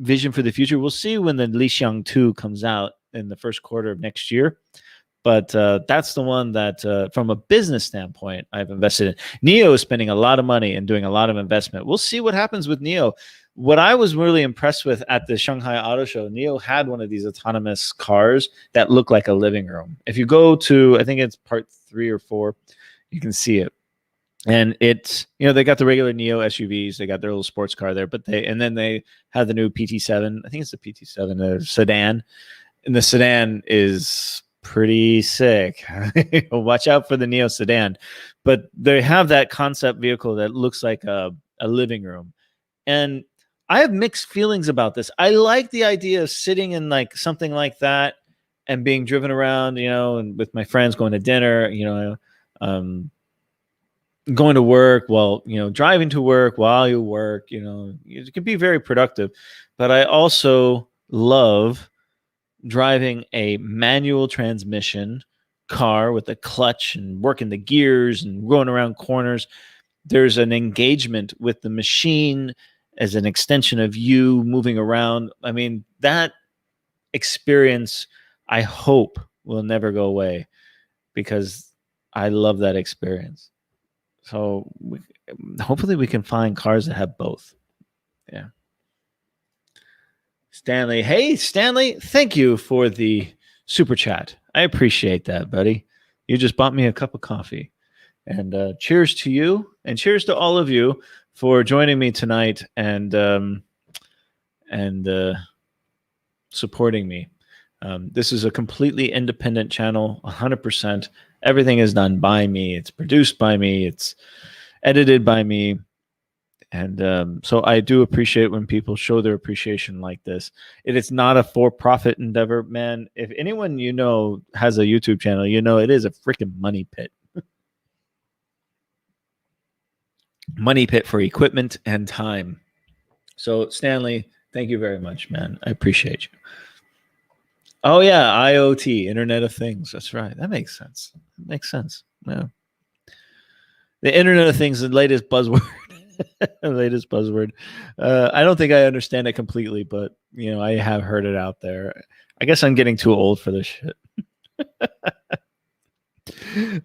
vision for the future. We'll see when the Li Xiang 2 comes out in the first quarter of next year. But that's the one that, from a business standpoint, I've invested in. Neo is spending a lot of money and doing a lot of investment. We'll see what happens with Neo. What I was really impressed with at the Shanghai Auto Show, Neo had one of these autonomous cars that looked like a living room. If you go to, I think it's part 3 or 4, you can see it. And it's, they got the regular Neo SUVs, they got their little sports car there, but then they have the new PT7. I think it's the PT7, the sedan, and the sedan is pretty sick. Watch out for the Neo sedan, but they have that concept vehicle that looks like a living room, and I have mixed feelings about this. I like the idea of sitting in like something like that and being driven around, and with my friends going to dinner, going to work while driving to work while you work. It can be very productive, but I also love driving a manual transmission car with a clutch and working the gears and going around corners. There's an engagement with the machine as an extension of you moving around. I mean, that experience, I hope, will never go away because I love that experience. So hopefully we can find cars that have both. Yeah. Stanley. Hey, Stanley, thank you for the super chat. I appreciate that, buddy. You just bought me a cup of coffee. And cheers to you, and cheers to all of you for joining me tonight and supporting me. This is a completely independent channel, 100%. Everything is done by me. It's produced by me. It's edited by me. And so I do appreciate when people show their appreciation like this. It is not a for-profit endeavor, man. If anyone has a YouTube channel, it is a freaking money pit. Money pit for equipment and time. So Stanley, thank you very much, man. I appreciate you. Oh yeah, IoT, Internet of Things. That's right. That makes sense. Yeah. The Internet of Things, the latest buzzword. Latest buzzword. I don't think I understand it completely, but I have heard it out there. I guess I'm getting too old for this shit.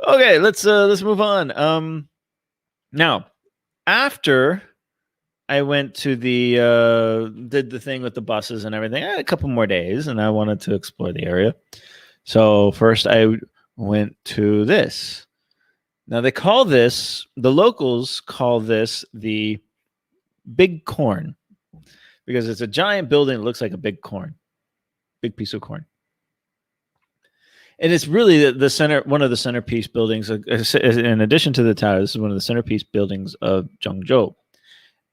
Okay, let's move on. Now, after I went to did the thing with the buses and everything, I had a couple more days, and I wanted to explore the area. So first, I went to this. Now the locals call this the Big Corn, because it's a giant building that looks like a big piece of corn. And it's really the center, one of the centerpiece buildings. In addition to the tower, this is one of the centerpiece buildings of Zhengzhou.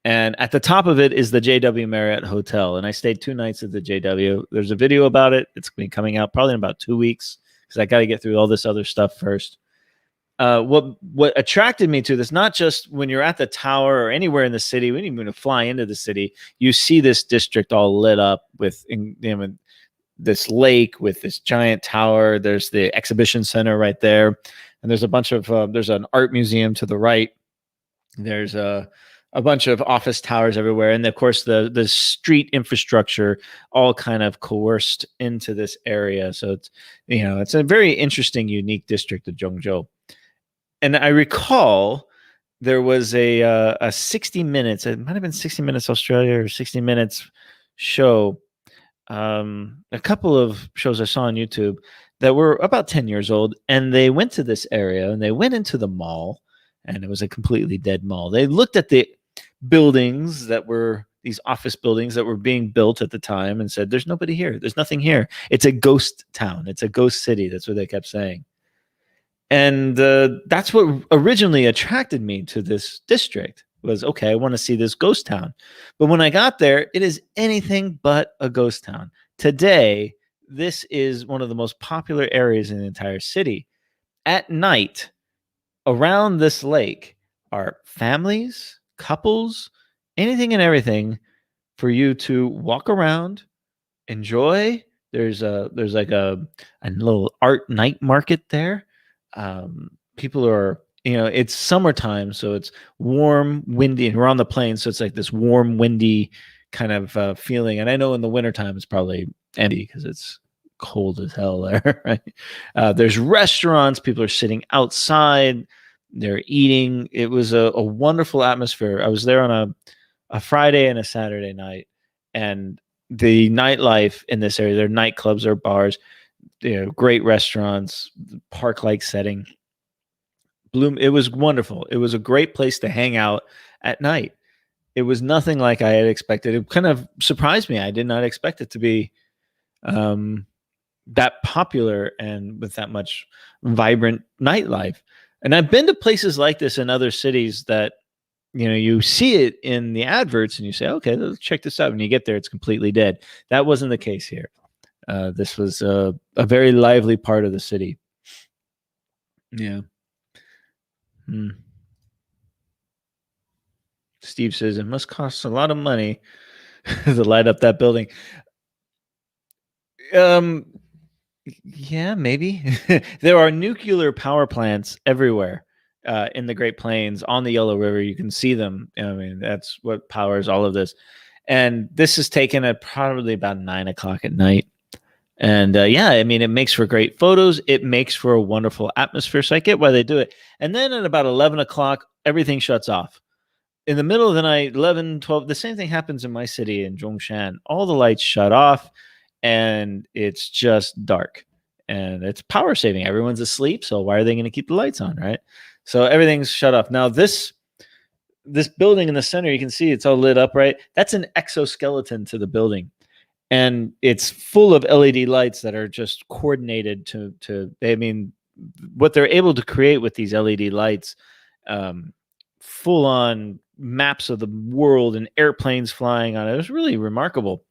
And at the top of it is the JW Marriott Hotel. And I stayed 2 nights at the JW. There's a video about it. It's been coming out probably in about 2 weeks because I got to get through all this other stuff first. What attracted me to this, not just when you're at the tower or anywhere in the city, when you're going to fly into the city, you see this district all lit up with this lake with this giant tower. There's the exhibition center right there, and there's a bunch of there's an art museum to the right. There's a bunch of office towers everywhere, and of course the street infrastructure all kind of coerced into this area. So it's a very interesting, unique district of Zhengzhou. And I recall there was a 60 minutes. It might have been 60 Minutes Australia or 60 Minutes show a couple of shows I saw on YouTube that were about 10 years old, and they went to this area and they went into the mall, and it was a completely dead mall. They looked at the buildings that were these office buildings that were being built at the time and said, "There's nobody here. There's nothing here. It's a ghost town. It's a ghost city." That's what they kept saying. And that's what originally attracted me to this district was, okay, I want to see this ghost town. But when I got there, it is anything but a ghost town. Today, this is one of the most popular areas in the entire city. At night, around this lake are families, couples, anything and everything for you to walk around, enjoy. There's like a little art night market there. People are, it's summertime, so it's warm, windy, and we're on the plains, so it's like this warm, windy kind of feeling. And I know in the wintertime it's probably empty because it's cold as hell there, right? There's restaurants, people are sitting outside, they're eating. It was a wonderful atmosphere. I was there on a Friday and a Saturday night, and the nightlife in this area, there are nightclubs or bars, great restaurants, park-like setting. Bloom, it was wonderful. It was a great place to hang out at night. It was nothing like I had expected. It kind of surprised me. I did not expect it to be that popular and with that much vibrant nightlife. And I've been to places like this in other cities that, you see it in the adverts and you say, okay, let's check this out. When you get there, it's completely dead. That wasn't the case here. This was a very lively part of the city. Yeah. Steve says it must cost a lot of money to light up that building. Yeah, maybe. There are nuclear power plants everywhere in the Great Plains on the Yellow River. You can see them. I mean, that's what powers all of this. And this is taken at probably about 9:00 at night. And yeah, I mean, it makes for great photos. It makes for a wonderful atmosphere. So I get why they do it. And then at about 11:00, everything shuts off. In the middle of the night, 11, 12, the same thing happens in my city in Zhongshan. All the lights shut off and it's just dark. And it's power saving. Everyone's asleep. So why are they going to keep the lights on, right? So everything's shut off. Now, this building in the center, you can see it's all lit up, right? That's an exoskeleton to the building. And it's full of LED lights that are just coordinated I mean, what they're able to create with these LED lights, full on maps of the world and airplanes flying on it. It was really remarkable.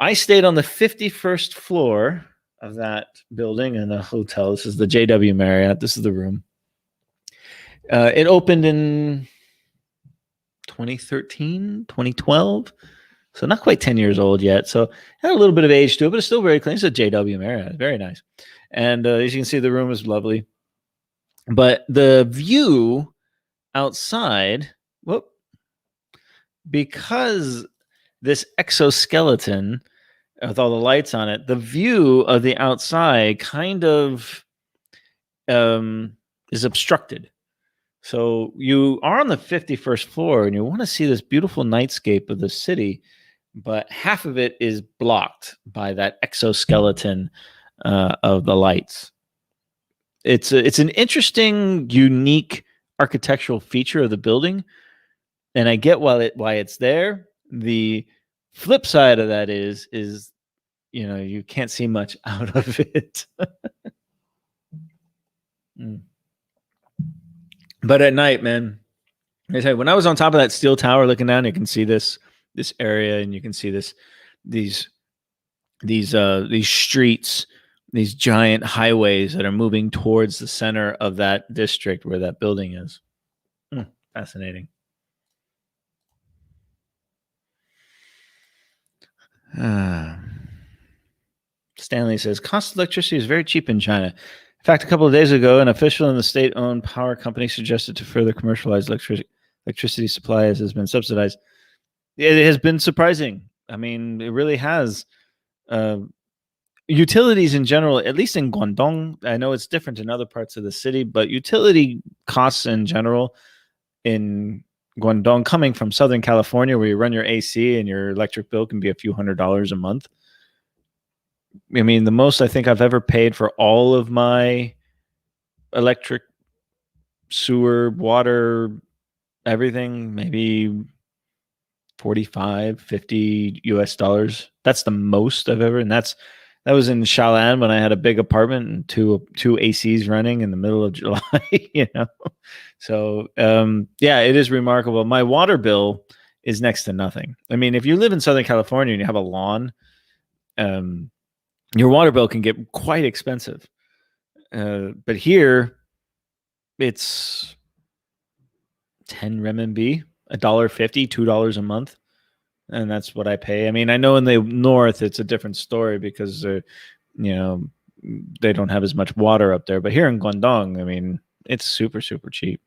I stayed on the 51st floor of that building in a hotel. This is the JW Marriott. This is the room. It opened in 2013, 2012. So not quite 10 years old yet. So had a little bit of age to it, but it's still very clean. It's a JW Marriott. Very nice. And as you can see, the room is lovely. But the view outside, because this exoskeleton with all the lights on it, the view of the outside kind of is obstructed. So you are on the 51st floor and you want to see this beautiful nightscape of the city, but half of it is blocked by that exoskeleton of the lights. It's an interesting, unique architectural feature of the building, and I get why it's there. The flip side of that is you can't see much out of it. But at night, man, I tell you, when I was on top of that steel tower looking down, you can see this area, and you can see these streets, these giant highways that are moving towards the center of that district where that building is. Fascinating. Stanley says, cost of electricity is very cheap in China. In fact, a couple of days ago, an official in the state-owned power company suggested to further commercialize electricity supply as has been subsidized. It has been surprising. I mean, it really has. Utilities in general, at least in Guangdong, I know it's different in other parts of the city, but utility costs in general in Guangdong, coming from Southern California, where you run your AC and your electric bill can be a few $100s a month. I mean, the most I think I've ever paid for all of my electric, sewer, water, everything, maybe 45, 50 US dollars. That's the most I've ever, and that was in Shaolin when I had a big apartment and two ACs running in the middle of July, you know. So yeah, it is remarkable. My water bill is next to nothing. I mean, if you live in Southern California and you have a lawn, um, your water bill can get quite expensive. But here it's 10 renminbi, $1.50, $2 a month, and that's what I pay. I mean, I know in the north it's a different story because you know, they don't have as much water up there. But here in Guangdong, I mean, it's super super cheap.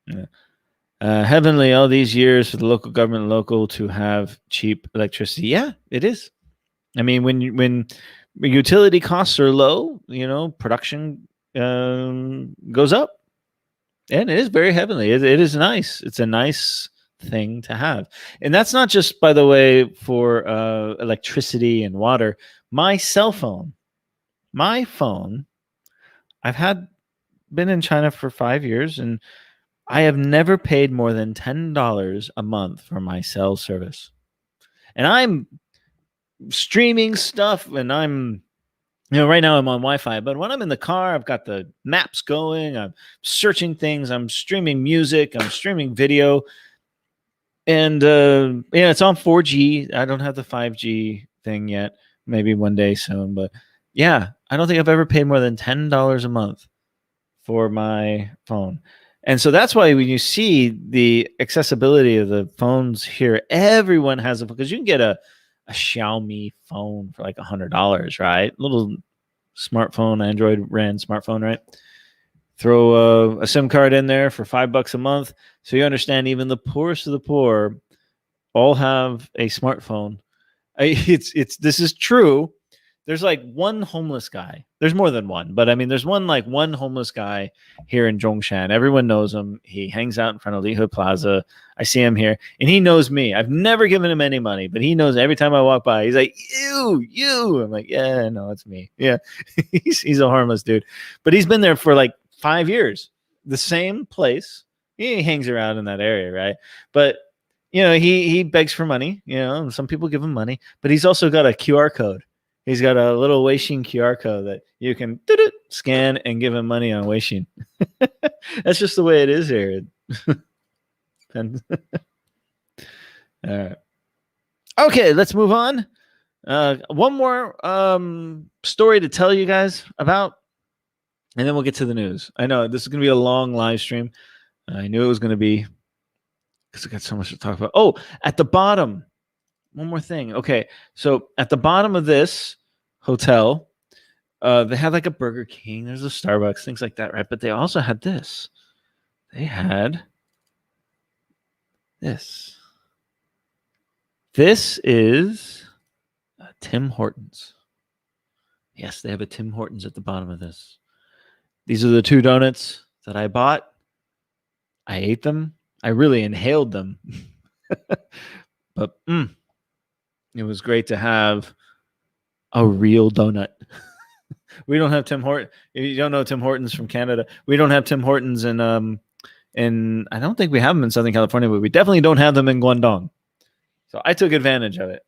Yeah. Heavenly, all these years for the local government local to have cheap electricity. Yeah, it is. I mean, when utility costs are low, you know, production goes up, and it is very heavenly. It is nice. It's a nice thing to have, and that's not just, by the way, for electricity and water. My cell phone, my phone. I've had been in China for 5 years, and I have never paid more than $10 a month for my cell service. And I'm streaming stuff, and I'm, you know, right now I'm on Wi-Fi, but when I'm in the car, I've got the maps going, I'm searching things, I'm streaming music, I'm streaming video, and yeah, it's on 4G. I don't have the 5G thing yet. Maybe one day soon, but yeah, I don't think I've ever paid more than $10 a month for my phone. And so that's why when you see the accessibility of the phones here, everyone has a, because you can get a Xiaomi phone for like $100, right? Little smartphone, Android ran smartphone, right? Throw a SIM card in there for $5 a month. So you understand, even the poorest of the poor all have a smartphone. It's this is true. There's like one homeless guy. There's more than one, but I mean, there's one homeless guy here in Zhongshan. Everyone knows him. He hangs out in front of Lihe Plaza. I see him here, and he knows me. I've never given him any money, but he knows every time I walk by. He's like, you. I'm like, yeah, no, it's me. Yeah, he's a harmless dude, but he's been there for like 5 years. The same place. He hangs around in that area, right? But you know, he begs for money. You know, and some people give him money, but he's also got a QR code. He's got a little Weixin QR code that you can scan and give him money on Weixin. That's just the way it is here. And, all right. Okay, let's move on. One more story to tell you guys about, and then we'll get to the news. I know this is going to be a long live stream. I knew it was going to be, because I got so much to talk about. Oh, at the bottom, one more thing. Okay, so at the bottom of this hotel, they had like a Burger King, there's a Starbucks, things like that, right? But they also had this. They had this. This is Tim Hortons. Yes, they have a Tim Hortons at the bottom of this. These are the two donuts that I bought. I ate them. I really inhaled them. But it was great to have a real donut. We don't have Tim Hortons. If you don't know Tim Hortons from Canada, we don't have Tim Hortons in I don't think we have them in Southern California, but we definitely don't have them in Guangdong. So I took advantage of it.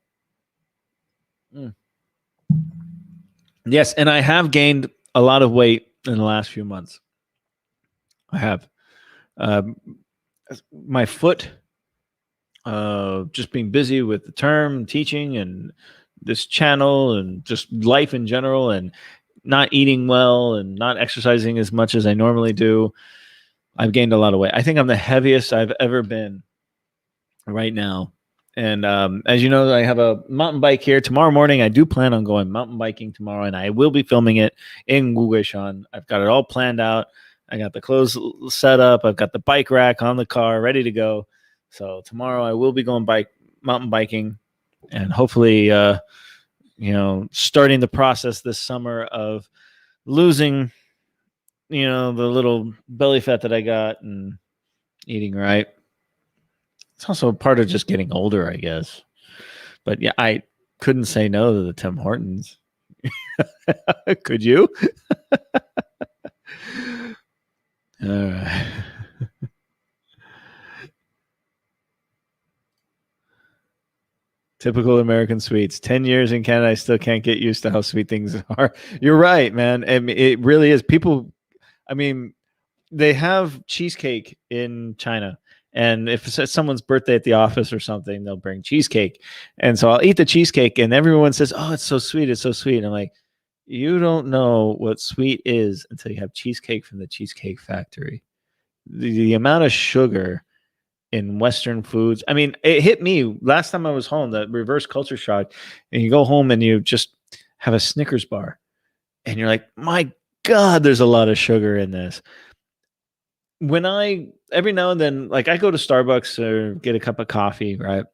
Yes, and I have gained a lot of weight in the last few months. I have. My foot, just being busy with the term, teaching, and this channel, and just life in general, and not eating well, and not exercising as much as I normally do, I've gained a lot of weight. I think I'm the heaviest I've ever been right now. And as you know, I have a mountain bike here. Tomorrow morning, I do plan on going mountain biking tomorrow, and I will be filming it in Guguishan. I've got it all planned out. I got the clothes set up. I've got the bike rack on the car ready to go. So tomorrow I will be going mountain biking, and hopefully, starting the process this summer of losing, the little belly fat that I got and eating right. It's also part of just getting older, I guess. But yeah, couldn't say no to the Tim Hortons. Could you? All right. Typical American sweets. 10 years in Canada, I still can't get used to how sweet things are. You're right, man. I mean, it really is. People, I mean, they have cheesecake in China. And if it's someone's birthday at the office or something, they'll bring cheesecake. And so I'll eat the cheesecake, and everyone says, "Oh, it's so sweet. It's so sweet." And I'm like, you don't know what sweet is until you have cheesecake from the Cheesecake Factory. The amount of sugar in Western foods. I mean, it hit me last time I was home, that reverse culture shock. And you go home and you just have a Snickers bar, and you're like, my God, there's a lot of sugar in this. When I every now and then, like, I go to Starbucks or get a cup of coffee, right?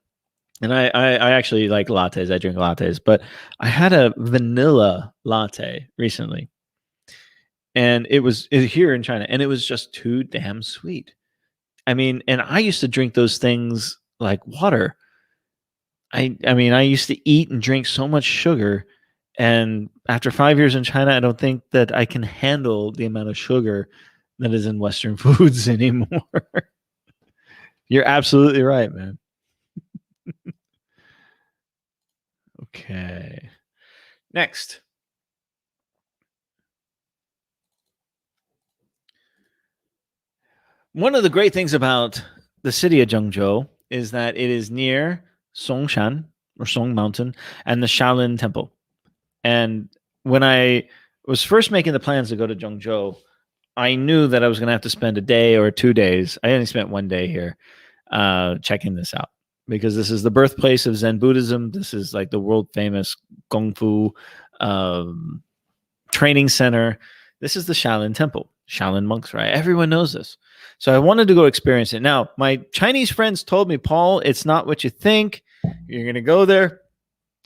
And I actually like lattes. I drink lattes, but I had a vanilla latte recently, and here in China, and it was just too damn sweet. I mean, and I used to drink those things like water. I mean, I used to eat and drink so much sugar, and after 5 years in China, I don't think that I can handle the amount of sugar that is in Western foods anymore. You're absolutely right, man. Okay. Next. One of the great things about the city of Zhengzhou is that it is near Songshan or Song Mountain and the Shaolin Temple. And when I was first making the plans to go to Zhengzhou, I knew that I was going to have to spend a day or 2 days. I only spent one day here checking this out, because this is the birthplace of Zen Buddhism. This is like the world famous Kung Fu training center. This is the Shaolin Temple. Shaolin monks, right? Everyone knows this. So I wanted to go experience it. Now, my Chinese friends told me, Paul, it's not what you think. You're going to go there.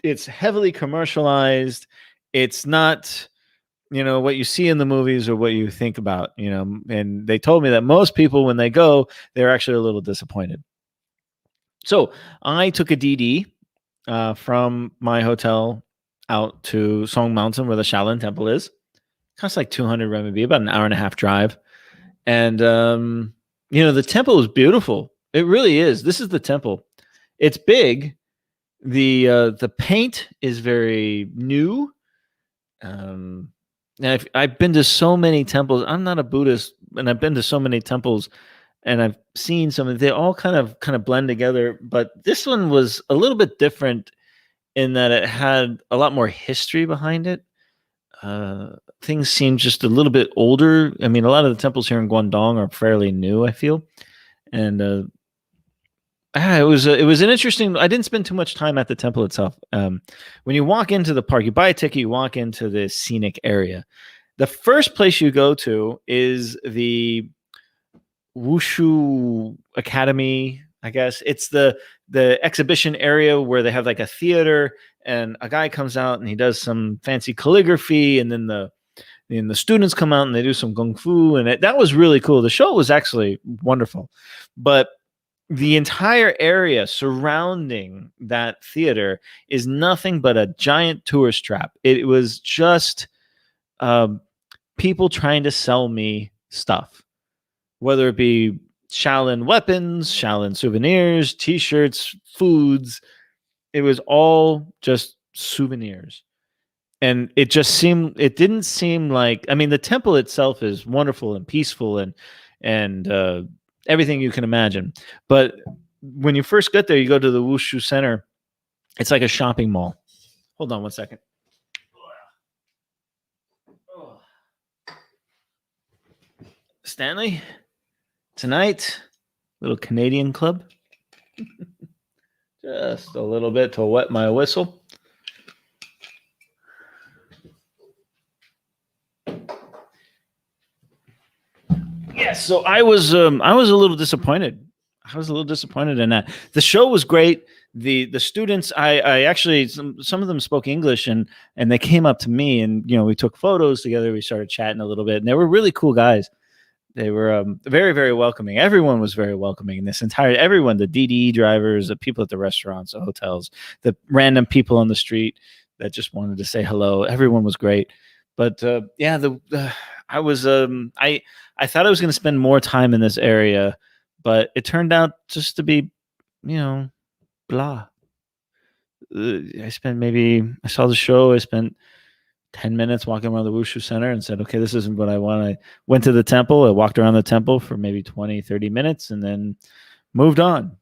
It's heavily commercialized. It's not, what you see in the movies or what you think about, and they told me that most people, when they go, they're actually a little disappointed. So I took a DD from my hotel out to Song Mountain, where the Shaolin Temple is. Costs like 200 renminbi, about an hour and a half drive. And, the temple is beautiful. It really is. This is the temple. It's big. The paint is very new. And I've been to so many temples. I'm not a Buddhist, and I've been to so many temples, and I've seen some of, they all kind of blend together. But this one was a little bit different in that it had a lot more history behind it. Things seem just a little bit older. I mean, a lot of the temples here in Guangdong are fairly new, I feel. And it was an interesting. I didn't spend too much time at the temple itself. When you walk into the park, you buy a ticket, you walk into the scenic area. The first place you go to is the Wushu Academy, I guess. It's the exhibition area where they have like a theater, and a guy comes out and he does some fancy calligraphy, and then the students come out and they do some kung fu, and that was really cool. The show was actually wonderful, but the entire area surrounding that theater is nothing but a giant tourist trap. It was just people trying to sell me stuff, whether it be Shaolin weapons, Shaolin souvenirs, T-shirts, foods. It was all just souvenirs. And it didn't seem like, I mean, the temple itself is wonderful and peaceful and everything you can imagine. But when you first get there, you go to the Wushu Center. It's like a shopping mall. Hold on one second. Stanley, tonight, little Canadian club. Just a little bit to wet my whistle. Yes, so I was a little disappointed. I was a little disappointed in that. The show was great. The students, I actually, some of them spoke English, and they came up to me, and we took photos together. We started chatting a little bit, and they were really cool guys. They were very, very welcoming. Everyone was very welcoming. Everyone, the DDE drivers, the people at the restaurants, the hotels, the random people on the street that just wanted to say hello. Everyone was great. But yeah, I was I thought I was going to spend more time in this area, but it turned out just to be, blah. I saw the show. I spent 10 minutes walking around the Wushu Center and said, okay, this isn't what I want. I went to the temple. I walked around the temple for maybe 20, 30 minutes and then moved on.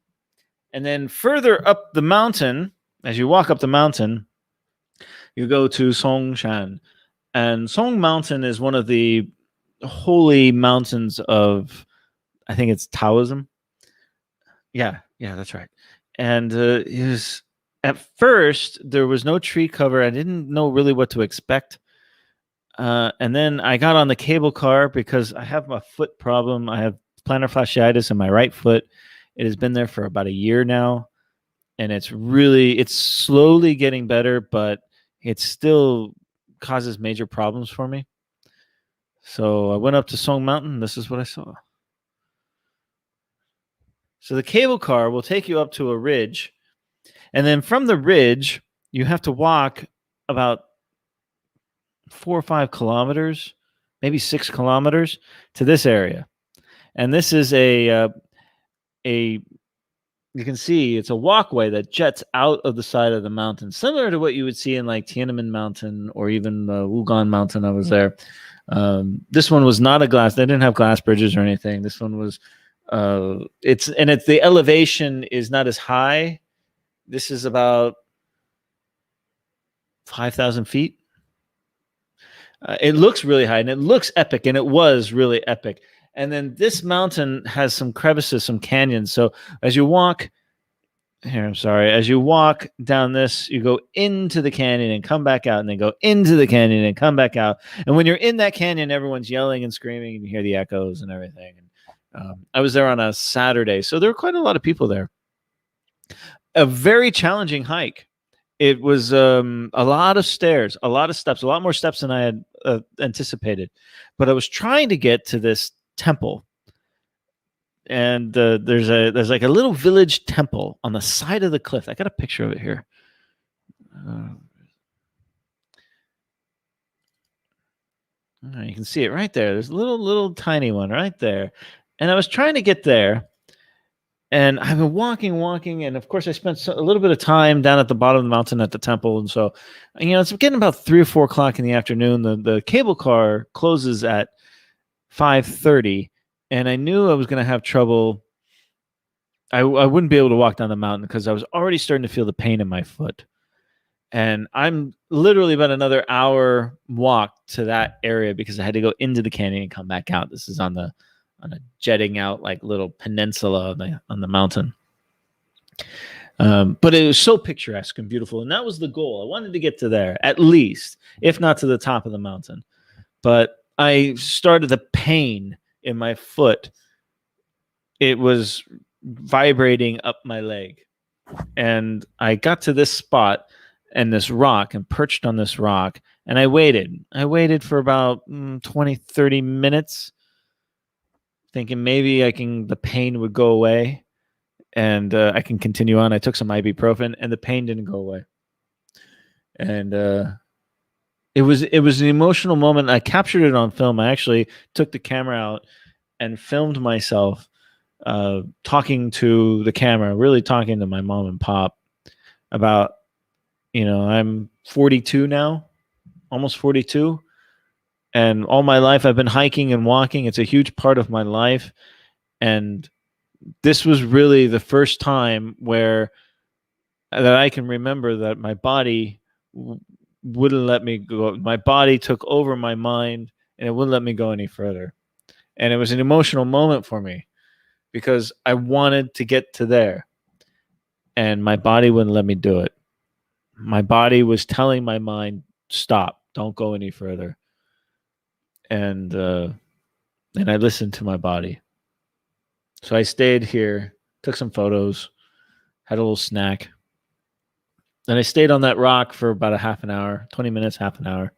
And then further up the mountain, as you walk up the mountain, you go to zhongshan. And Song Mountain is one of the holy mountains of, I think it's Taoism. Yeah, that's right. And at first, there was no tree cover. I didn't know really what to expect. And then I got on the cable car because I have a foot problem. I have plantar fasciitis in my right foot. It has been there for about a year now. And it's slowly getting better, but it still causes major problems for me. So I went up to Song Mountain. This is what I saw. So the cable car will take you up to a ridge. And then from the ridge, you have to walk about 4 or 5 kilometers, maybe 6 kilometers to this area. And this is you can see it's a walkway that jets out of the side of the mountain, similar to what you would see in like Tiananmen Mountain or even Wugan Mountain. I was there. This one was not a glass. They didn't have glass bridges or anything. This one was, the elevation is not as high. This is about 5,000 feet. It looks really high and it looks epic, and it was really epic. And then this mountain has some crevices, some canyons. So as you walk down this, you go into the canyon and come back out, and then go into the canyon and come back out. And when you're in that canyon, everyone's yelling and screaming, and you hear the echoes and everything. And I was there on a Saturday, so there were quite a lot of people there. A very challenging hike. It was a lot of stairs, a lot of steps, a lot more steps than I had anticipated. But I was trying to get to this temple, and there's like a little village temple on the side of the cliff. I got a picture of it here. You can see it right there. There's a little tiny one right there, and I was trying to get there. And I've been walking, and of course, I spent a little bit of time down at the bottom of the mountain at the temple. And so, it's getting about 3 or 4 o'clock in the afternoon. The cable car closes at 5:30, and I knew I was going to have trouble. I wouldn't be able to walk down the mountain because I was already starting to feel the pain in my foot. And I'm literally about another hour walk to that area because I had to go into the canyon and come back out. This is on a jetting out like little peninsula on the mountain. But it was so picturesque and beautiful. And that was the goal. I wanted to get to there, at least, if not to the top of the mountain. But I started the pain in my foot. It was vibrating up my leg. And I got to this spot and this rock and perched on this rock. And I waited. I waited for about 20, 30 minutes. Thinking maybe the pain would go away and I can continue on. I took some ibuprofen and the pain didn't go away. And it was an emotional moment. I captured it on film. I actually took the camera out and filmed myself talking to the camera, really talking to my mom and pop about, I'm 42 now, almost 42. And all my life, I've been hiking and walking. It's a huge part of my life. And this was really the first time that I can remember that my body wouldn't let me go. My body took over my mind, and it wouldn't let me go any further. And it was an emotional moment for me because I wanted to get to there. And my body wouldn't let me do it. My body was telling my mind, stop, don't go any further. And I listened to my body. So I stayed here, took some photos, had a little snack. And I stayed on that rock for about a half an hour, 20 minutes, half an hour.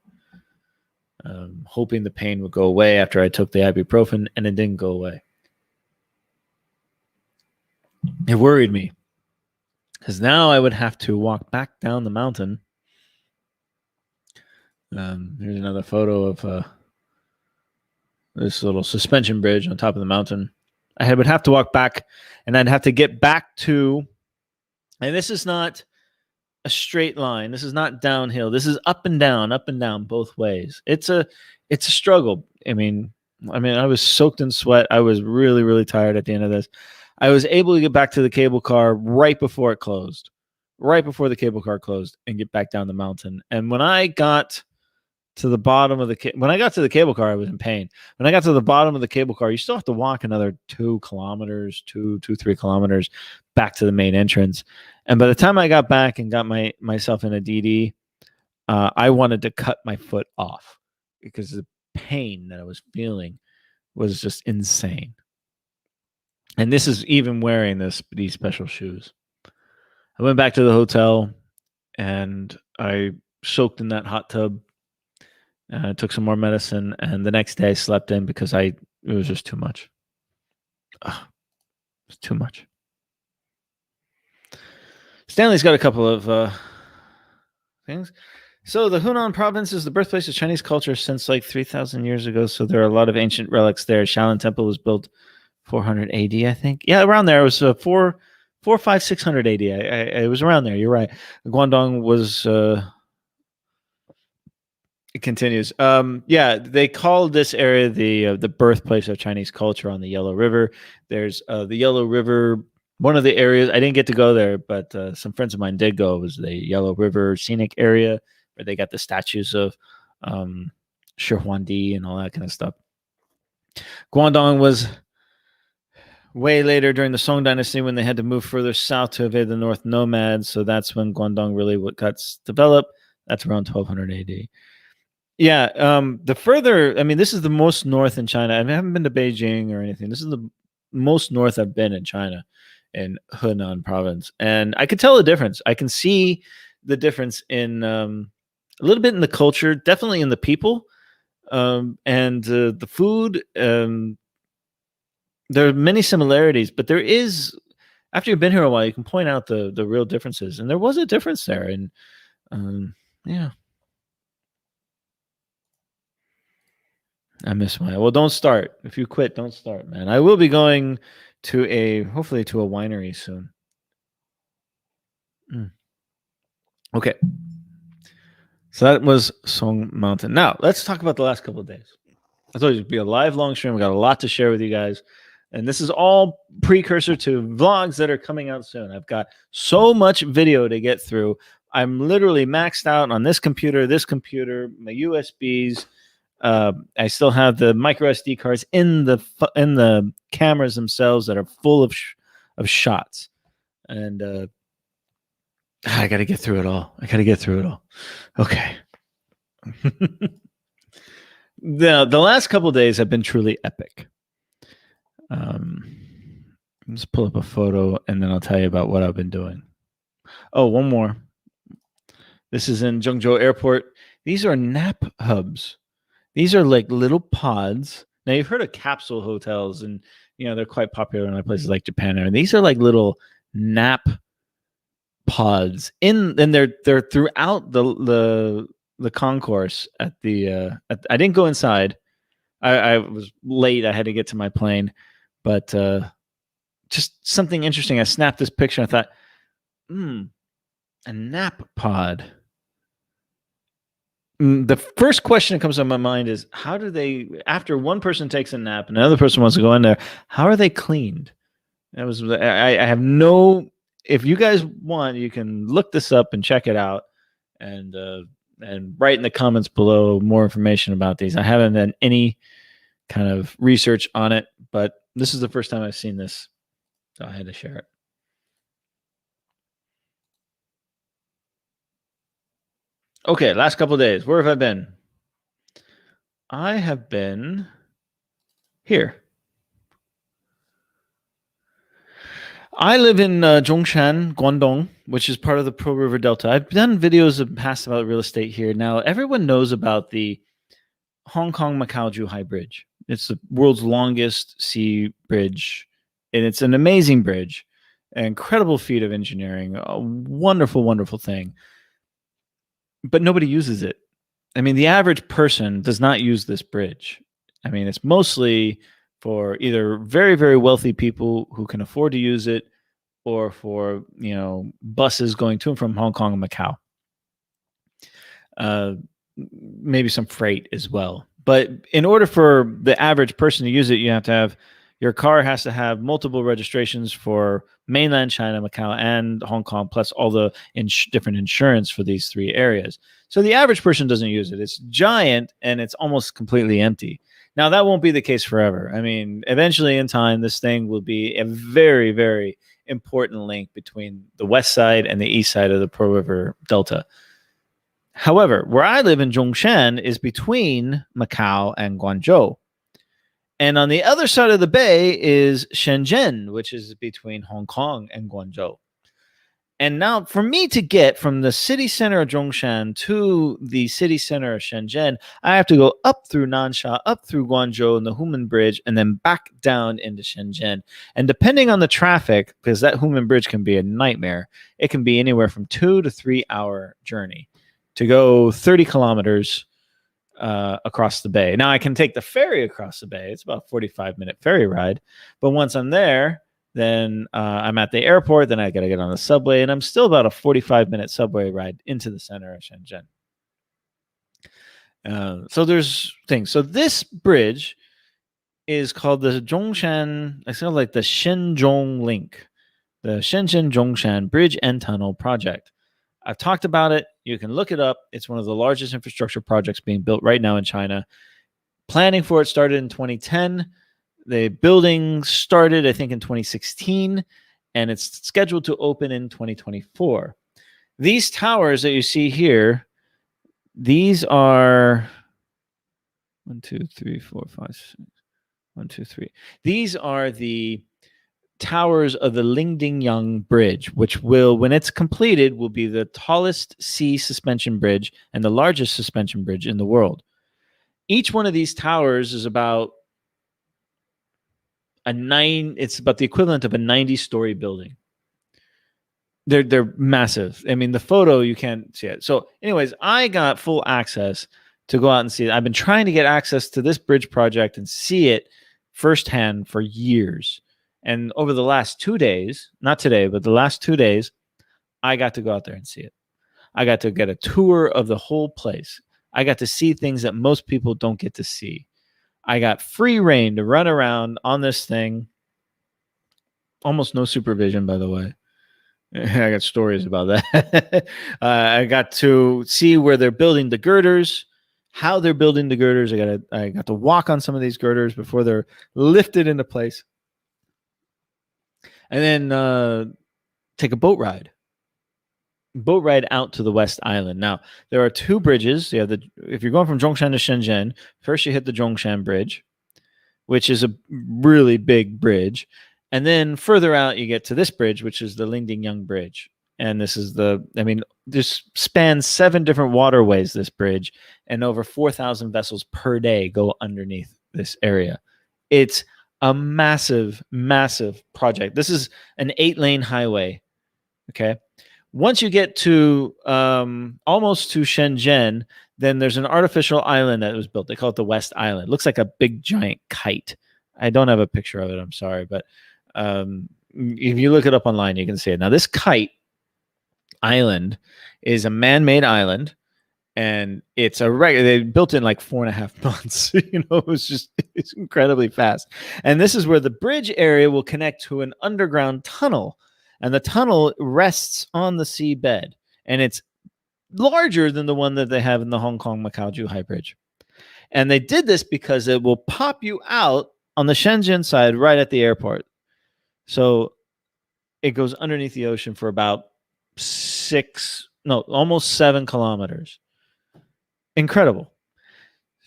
hoping the pain would go away after I took the ibuprofen, and it didn't go away. It worried me because now I would have to walk back down the mountain. Here's another photo of this little suspension bridge on top of the mountain. I would have to walk back, and I'd have to get back to, and this is not a straight line. This is not downhill. This is up and down both ways. It's a struggle. I mean, I was soaked in sweat. I was really, really tired at the end of this. I was able to get back to the cable car right before it closed, right before the cable car closed, and get back down the mountain. And when I got to the bottom of when I got to the cable car, I was in pain. When I got to the bottom of the cable car, you still have to walk another 2 kilometers, 3 kilometers back to the main entrance. And by the time I got back and got myself in a DD, I wanted to cut my foot off because the pain that I was feeling was just insane. And this is even wearing these special shoes. I went back to the hotel and I soaked in that hot tub. Took some more medicine, and the next day I slept in because it was just too much. It was too much. Stanley's got a couple of things. So the Henan province is the birthplace of Chinese culture since like 3,000 years ago. So there are a lot of ancient relics there. Shaolin Temple was built 400 AD, I think. Yeah, around there. It was 600 AD. It was around there. You're right. Guangdong was... It continues. Yeah, they call this area the birthplace of Chinese culture on the Yellow River. There's the Yellow River. One of the areas I didn't get to go there, but some friends of mine did go. It was the Yellow River scenic area where they got the statues of Shi Huangdi and all that kind of stuff. Guangdong was way later during the Song Dynasty when they had to move further south to evade the North nomads. So that's when Guangdong really got developed. That's around 1200 AD. Yeah, the further, this is the most north in China. I haven't been to Beijing or anything. This is the most north I've been in China, in Henan province. And I could tell the difference. I can see the difference in a little bit in the culture, definitely in the people, and the food. There are many similarities, but there is, after you've been here a while, you can point out the real differences. And there was a difference there. And yeah. I miss my... Well, don't start. If you quit, don't start, man. I will be going to hopefully to a winery soon. Okay. So that was Song Mountain. Now, let's talk about the last couple of days. I thought it would be a live long stream. We got a lot to share with you guys. And this is all precursor to vlogs that are coming out soon. I've got so much video to get through. I'm literally maxed out on this computer, my USBs. I still have the micro SD cards in the cameras themselves that are full of shots, and I got to get through it all. Okay. The last couple of days have been truly epic. Let's pull up a photo and then I'll tell you about what I've been doing. Oh, one more. This is in Zhengzhou Airport. These are nap hubs. These are like little pods. Now, you've heard of capsule hotels, and they're quite popular in places like Japan. And these are like little nap pods and they're throughout the concourse at the. I didn't go inside. I was late. I had to get to my plane, but just something interesting. I snapped this picture. I thought, a nap pod. The first question that comes to my mind is, how do they, after one person takes a nap and another person wants to go in there, how are they cleaned? I have no, if you guys want, you can look this up and check it out and write in the comments below more information about these. I haven't done any kind of research on it, but this is the first time I've seen this, so I had to share it. Okay, last couple of days. Where have I been? I have been here. I live in zhongshan, Guangdong, which is part of the Pearl River Delta. I've done videos in the past about real estate here. Now, everyone knows about the Hong Kong Macau Zhuhai Bridge. It's the world's longest sea bridge, and it's an amazing bridge, an incredible feat of engineering, a wonderful, wonderful thing. But nobody uses it. I mean, the average person does not use this bridge. I mean, it's mostly for either very, very wealthy people who can afford to use it, or for buses going to and from Hong Kong and Macau. Uh, Maybe some freight as well. But in order for the average person to use it, you have to have your car has to have multiple registrations for mainland China, Macau, and Hong Kong, plus all the different insurance for these three areas. So the average person doesn't use it. It's giant and it's almost completely empty. Now, that won't be the case forever. I mean, eventually in time, this thing will be a very, very important link between the west side and the east side of the Pearl River Delta. However, where I live in Zhongshan is between Macau and Guangzhou. And on the other side of the bay is Shenzhen, which is between Hong Kong and Guangzhou. And now, for me to get from the city center of Zhongshan to the city center of Shenzhen, I have to go up through Nansha, up through Guangzhou and the Human Bridge, and then back down into Shenzhen. And depending on the traffic, because that Human Bridge can be a nightmare, it can be anywhere from 2 to 3 hour journey to go 30 kilometers across the bay. Now, I can take the ferry across the bay. It's about a 45-minute ferry ride. But once I'm there, then I'm at the airport. Then I got to get on the subway. And I'm still about a 45-minute subway ride into the center of Shenzhen. So there's things. So this bridge is called the Zhongshan. I feel like the Shenzhong link, the Shenzhen Zhongshan Bridge and Tunnel Project. I've talked about it. You can look it up. It's one of the largest infrastructure projects being built right now in China. Planning for it started in 2010. The building started, I think, in 2016, and it's scheduled to open in 2024. These towers that you see here, these are 1, 2, 3, 4, 5, 6. 1, 2, 3. These are the towers of the Lingdingyang Bridge, which will, when it's completed, will be the tallest sea suspension bridge and the largest suspension bridge in the world. Each one of these towers is about it's about the equivalent of a 90-story building. They're massive. I mean, the photo, you can't see it. So anyways, I got full access to go out and see it. I've been trying to get access to this bridge project and see it firsthand for years. And over the last 2 days, not today, but the last 2 days, I got to go out there and see it. I got to get a tour of the whole place. I got to see things that most people don't get to see. I got free reign to run around on this thing. Almost no supervision, by the way. I got stories about that. I got to see where they're building the girders, how they're building the girders. I got to walk on some of these girders before they're lifted into place. And then take a boat ride out to the West Island. Now, there are 2 bridges. You have if you're going from Zhongshan to Shenzhen, first you hit the Zhongshan Bridge, which is a really big bridge. And then further out, you get to this bridge, which is the Lingdingyang Bridge. And this is this spans 7 different waterways, this bridge, and over 4,000 vessels per day go underneath this area. It's a massive, massive project. This is an 8-lane highway. Okay. Once you get to almost to Shenzhen, then there's an artificial island that was built. They call it the West Island. It looks like a big giant kite. I don't have a picture of it. I'm sorry. But if you look it up online, you can see it. Now, this kite island is a man-made island. And it's they built it in like 4.5 months. It's incredibly fast. And this is where the bridge area will connect to an underground tunnel. And the tunnel rests on the seabed. And it's larger than the one that they have in the Hong Kong Macau Zhuhai Bridge. And they did this because it will pop you out on the Shenzhen side right at the airport. So it goes underneath the ocean for about almost 7 kilometers. Incredible.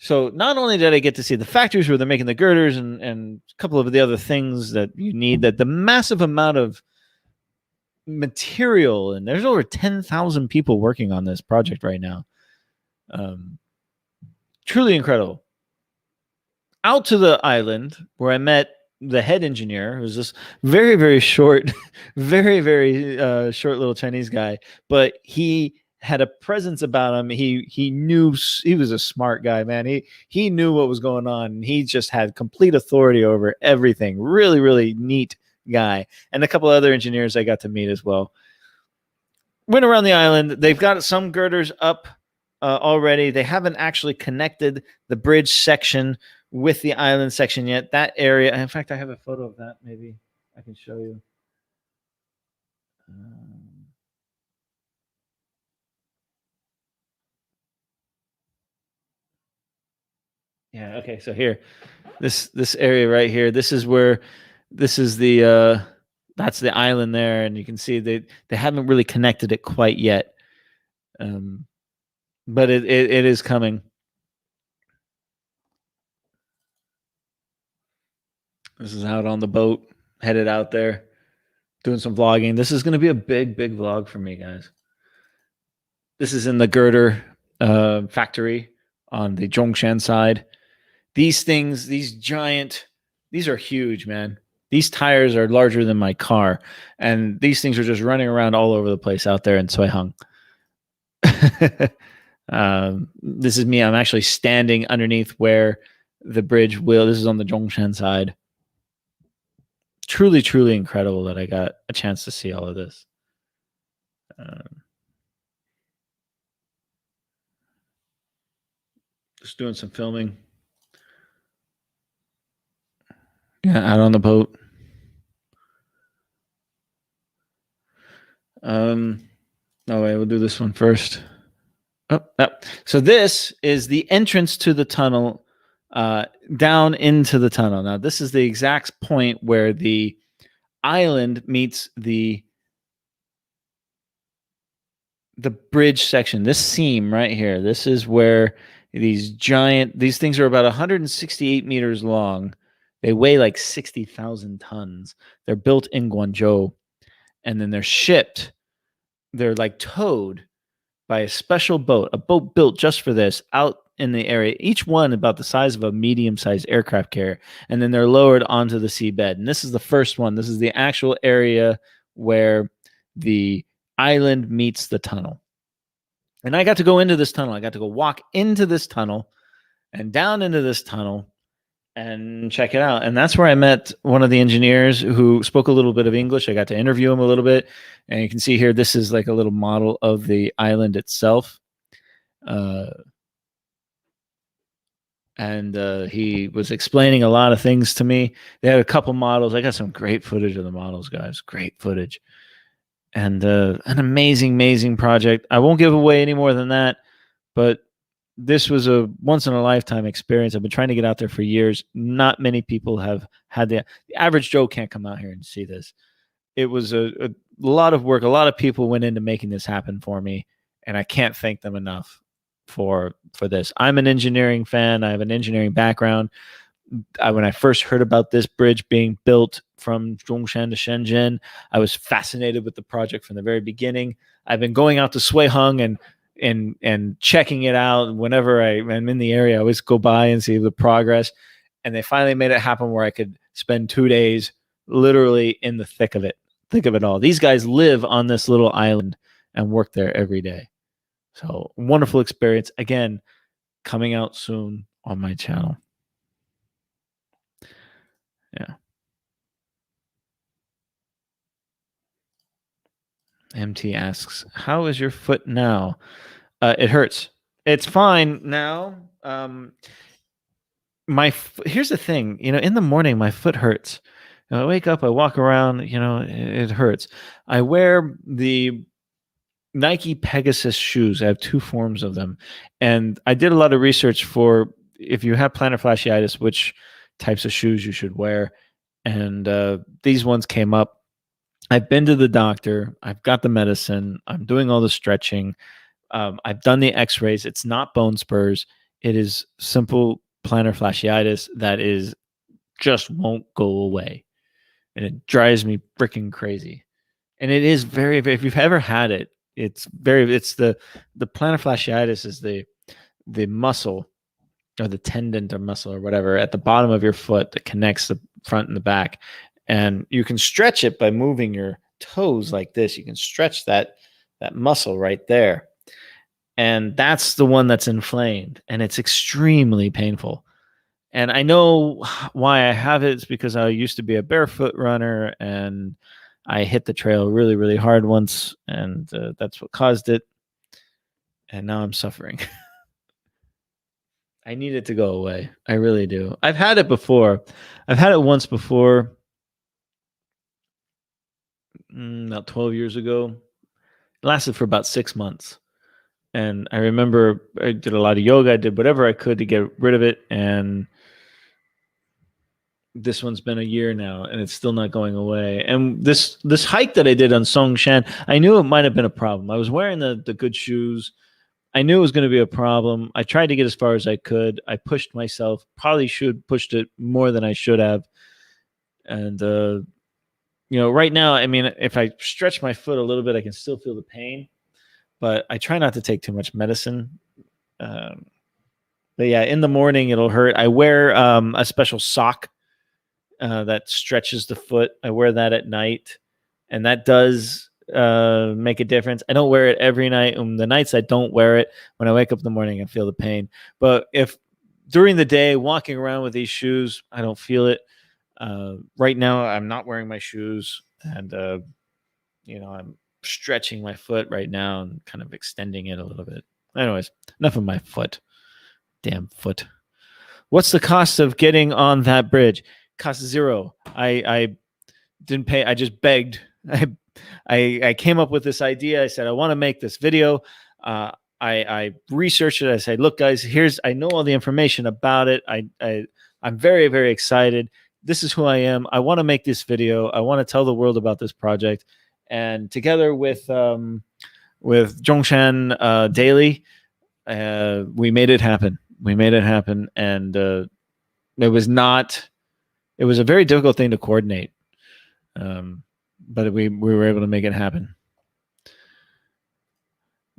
So not only did I get to see the factories where they're making the girders and a couple of the other things that you need, that the massive amount of material, and there's over 10,000 people working on this project right now. Truly incredible. out to the island where I met the head engineer, who was this very, very short, very, very short little Chinese guy, but he had a presence about him. He knew, he was a smart guy, man. He knew what was going on. He just had complete authority over everything. Really, really neat guy, and a couple other engineers I got to meet as well. Went around the island. They've got some girders up already. They haven't actually connected the bridge section with the island section yet. That area, in fact, I have a photo of that. Maybe I can show you. Yeah. Okay. So here, this area right here. This is where, this is the that's the island there, and you can see they haven't really connected it quite yet, um, but it is coming. This is out on the boat, headed out there, doing some vlogging. This is going to be a big, big vlog for me, guys. This is in the girder factory on the Zhongshan side. These things, these giant, these are huge, man. These tires are larger than my car, and these things are just running around all over the place out there in Suihang. This is me. I'm actually standing underneath where the bridge will. This is on the Zhongshan side. Truly, truly incredible that I got a chance to see all of this. Just doing some filming. Yeah, out on the boat. No way, we'll do this one first. Oh, so this is the entrance to the tunnel, down into the tunnel. Now, this is the exact point where the island meets the bridge section. This seam right here. This is where these things are about 168 meters long. They weigh like 60,000 tons. They're built in Guangdong, and then they're shipped. They're like towed by a special boat, a boat built just for this, out in the area, each one about the size of a medium-sized aircraft carrier, and then they're lowered onto the seabed. And this is the first one. This is the actual area where the island meets the tunnel. And I got to go into this tunnel. I got to go walk into this tunnel and down into this tunnel and check it out. And that's where I met one of the engineers who spoke a little bit of English. I got to interview him a little bit. And you can see here, this is like a little model of the island itself. And he was explaining a lot of things to me. They had a couple models. I got some great footage of the models, guys. Great footage. And an amazing, amazing project. I won't give away any more than that, but this was a once in a lifetime experience. I've been trying to get out there for years. Not many people have had the average Joe can't come out here and see this. It was a lot of work. A lot of people went into making this happen for me, and I can't thank them enough for this. I'm an engineering fan. I have an engineering background. When I first heard about this bridge being built from Zhongshan to Shenzhen, I was fascinated with the project from the very beginning. I've been going out to Suihang and checking it out. Whenever I'm in the area, I always go by and see the progress. And they finally made it happen where I could spend 2 days literally in the thick of it. Think of it all. These guys live on this little island and work there every day. So wonderful experience. Again, coming out soon on my channel. Yeah. MT asks, how is your foot now? It hurts. It's fine now. Here's the thing, in the morning, my foot hurts. I wake up, I walk around, it hurts. I wear the Nike Pegasus shoes. I have 2 forms of them. And I did a lot of research for if you have plantar fasciitis, which types of shoes you should wear. And these ones came up. I've been to the doctor. I've got the medicine. I'm doing all the stretching. I've done the x-rays. It's not bone spurs. It is simple plantar fasciitis that just won't go away. And it drives me freaking crazy. And it is very, very, if you've ever had it, it's the plantar fasciitis is the muscle. or the tendon or muscle or whatever at the bottom of your foot that connects the front and the back. And you can stretch it by moving your toes like this. You can stretch that muscle right there. And that's the one that's inflamed, and it's extremely painful. And I know why I have it. It's because I used to be a barefoot runner, and I hit the trail really, really hard once, and that's what caused it. And now I'm suffering. I need it to go away. I really do. I've had it before. I've had it once before, about 12 years ago. It lasted for about 6 months. And I remember I did a lot of yoga. I did whatever I could to get rid of it. And this one's been a year now, and it's still not going away. And this hike that I did on zhongshan, I knew it might have been a problem. I was wearing the good shoes. I knew it was going to be a problem. I tried to get as far as I could. I pushed myself. Probably should pushed it more than I should have. And right now, I mean, if I stretch my foot a little bit, I can still feel the pain. But I try not to take too much medicine. But yeah, in the morning it'll hurt. I wear a special sock that stretches the foot. I wear that at night, and that does make a difference. I don't wear it every night. The nights I don't wear it, when I wake up in the morning, I feel the pain. But if during the day walking around with these shoes, I don't feel it. Right now, I'm not wearing my shoes, and I'm stretching my foot right now and kind of extending it a little bit. Anyways, enough of my foot. Damn foot. What's the cost of getting on that bridge? Cost zero. I didn't pay. I just begged. I came up with this idea. I said, I want to make this video. I researched it. I said, look, guys, I know all the information about it. I'm very, very excited. This is who I am. I want to make this video. I want to tell the world about this project. And together with Zhongshan Daily, we made it happen. And it was a very difficult thing to coordinate. But we were able to make it happen.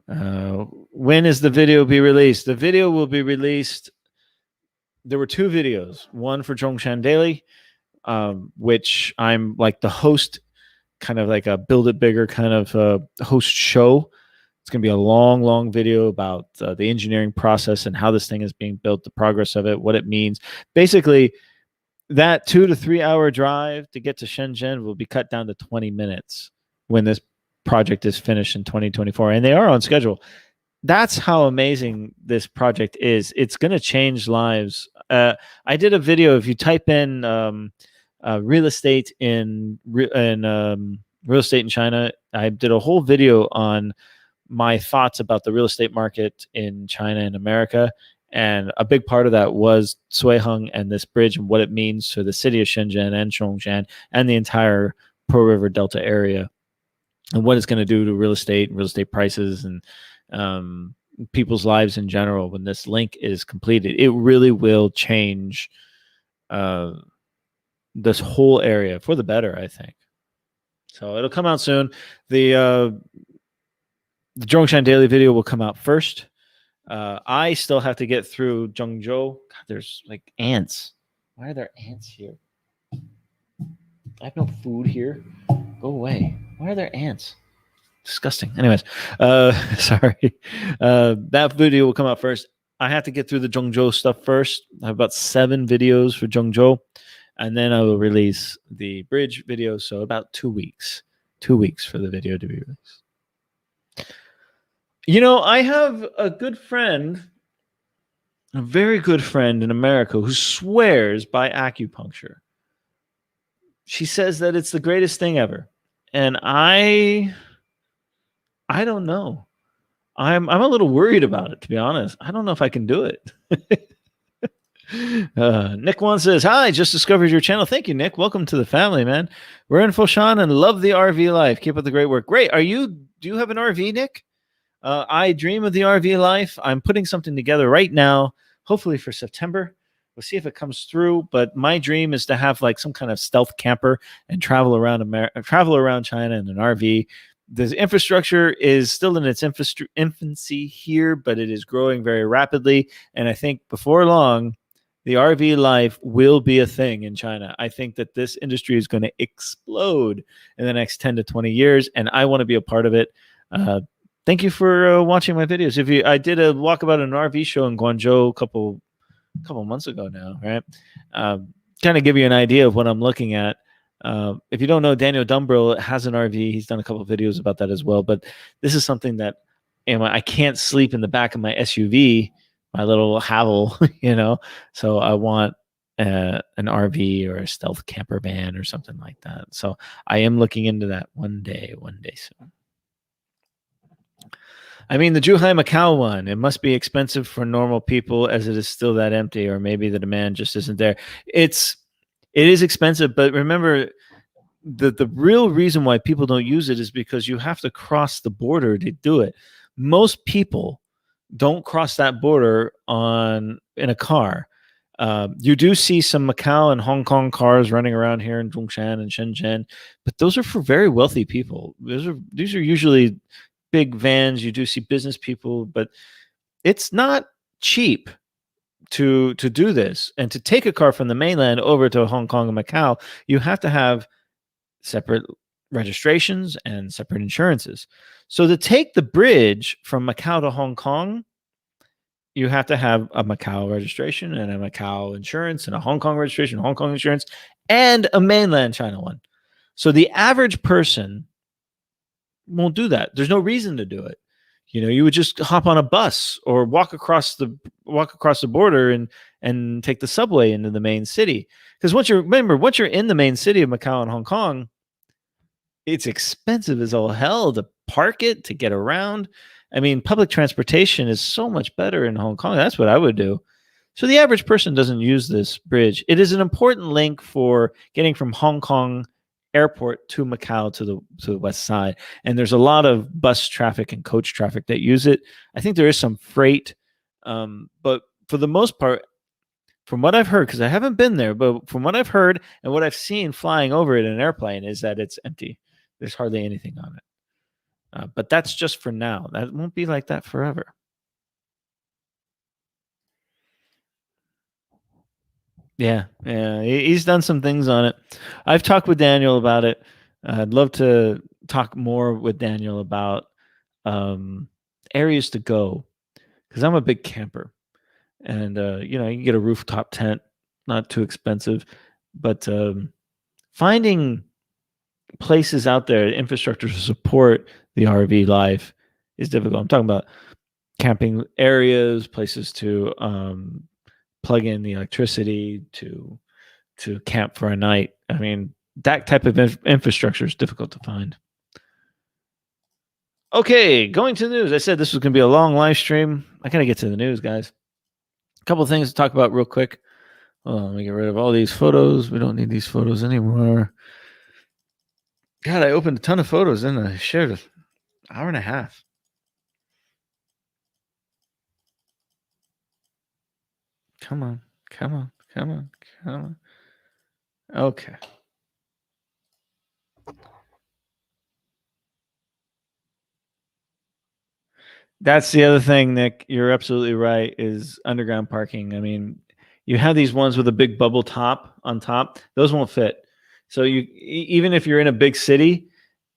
When is the video be released? The video will be released. There were 2 videos, one for Zhongshan Daily, which I'm like the host, kind of like a Build It Bigger kind of host show. It's going to be a long, long video about the engineering process and how this thing is being built, the progress of it, what it means. Basically, that 2 to 3 hour drive to get to Shenzhen will be cut down to 20 minutes when this project is finished in 2024. And they are on schedule. That's how amazing this project is. It's going to change lives. I did a video. If you type in real estate in real estate in China, I did a whole video on my thoughts about the real estate market in China and America. And a big part of that was Cuiheng and this bridge and what it means to the city of Shenzhen and Zhongshan and the entire Pearl River Delta area, and what it's going to do to real estate prices and people's lives in general when this link is completed. It really will change this whole area for the better, I think. So it'll come out soon. The Zhongshan Daily video will come out first. I still have to get through Zhengzhou. God, there's like ants. Why are there ants here? I have no food here. Go away. Why are there ants? Disgusting. Anyways, sorry. That video will come out first. I have to get through the Zhengzhou stuff first. I have about 7 videos for Zhengzhou, and then I will release the bridge video. So about 2 weeks. 2 weeks for the video to be released. I have a good friend, a very good friend in America who swears by acupuncture. She says that it's the greatest thing ever. And I don't know. I'm a little worried about it, to be honest. I don't know if I can do it. Nick One says, hi, just discovered your channel. Thank you, Nick. Welcome to the family, man. We're in Foshan and love the RV life. Keep up the great work. Great. Do you have an RV, Nick? I dream of the RV life. I'm putting something together right now, hopefully for September. We'll see if it comes through. But my dream is to have like some kind of stealth camper and travel around China in an RV, The infrastructure is still in its infancy here, but it is growing very rapidly. And I think before long, the RV life will be a thing in China. I think that this industry is going to explode in the next 10 to 20 years, and I want to be a part of it. Thank you for watching my videos. I did a walkabout an RV show in Guangzhou a couple months ago now, right? Kind of give you an idea of what I'm looking at. If you don't know, Daniel Dumbrill has an RV. He's done a couple of videos about that as well. But this is something that I can't sleep in the back of my SUV, my little Havel, So I want an RV or a stealth camper van or something like that. So I am looking into that one day soon. I mean, the Zhuhai Macau one, it must be expensive for normal people as it is still that empty, or maybe the demand just isn't there. It is expensive, but remember, the real reason why people don't use it is because you have to cross the border to do it. Most people don't cross that border in a car. You do see some Macau and Hong Kong cars running around here in zhongshan and shenzhen, but those are for very wealthy people. These are usually big vans. You do see business people, but it's not cheap to do this. And to take a car from the mainland over to Hong Kong and Macau, you have to have separate registrations and separate insurances. So to take the bridge from Macau to Hong Kong, you have to have a Macau registration and a Macau insurance and a Hong Kong registration, Hong Kong insurance, and a mainland China one. So the average person won't do that. There's no reason to do it. You would just hop on a bus or walk across the border and take the subway into the main city. Because once you're in the main city of Macau and Hong Kong, it's expensive as all hell to park it, to get around. I mean, public transportation is so much better in Hong Kong. That's what I would do. So the average person doesn't use this bridge. It is an important link for getting from Hong Kong airport to Macau to the west side. And there's a lot of bus traffic and coach traffic that use it. I think there is some freight, but for the most part, from what I've heard, because I haven't been there, but from what I've heard and what I've seen flying over it in an airplane, is that it's empty. There's hardly anything on it. But that's just for now. That won't be like that forever. Yeah, he's done some things on it. I've talked with Daniel about it. I'd love to talk more with Daniel about areas to go, because I'm a big camper, and you can get a rooftop tent, not too expensive, but finding places out there, infrastructure to support the RV life is difficult. I'm talking about camping areas, places to plug in the electricity to camp for a night. I mean, that type of infrastructure is difficult to find. Okay, going to the news. I said this was going to be a long live stream. I gotta get to the news, guys. A couple of things to talk about real quick. Let me get rid of all these photos. We don't need these photos anymore. God, I opened a ton of photos and I shared an hour and a half. Come on. Okay. That's the other thing, Nick. You're absolutely right, is underground parking. I mean, you have these ones with a big bubble top on top. Those won't fit. So even if you're in a big city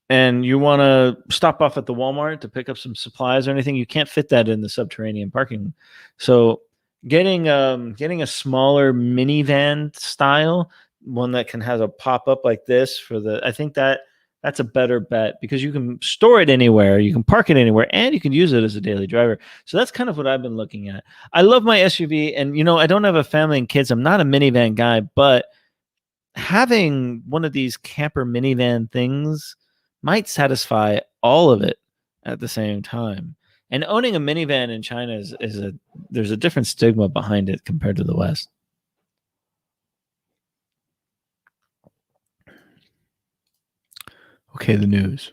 and you want to stop off at the Walmart to pick up some supplies or anything, you can't fit that in the subterranean parking. So getting a smaller minivan style, one that can have a pop up like this I think that's a better bet, because you can store it anywhere, you can park it anywhere, and you can use it as a daily driver. So that's kind of what I've been looking at. I love my SUV, and I don't have a family and kids. I'm not a minivan guy, but having one of these camper minivan things might satisfy all of it at the same time. And owning a minivan in China there's a different stigma behind it compared to the West. Okay, the news.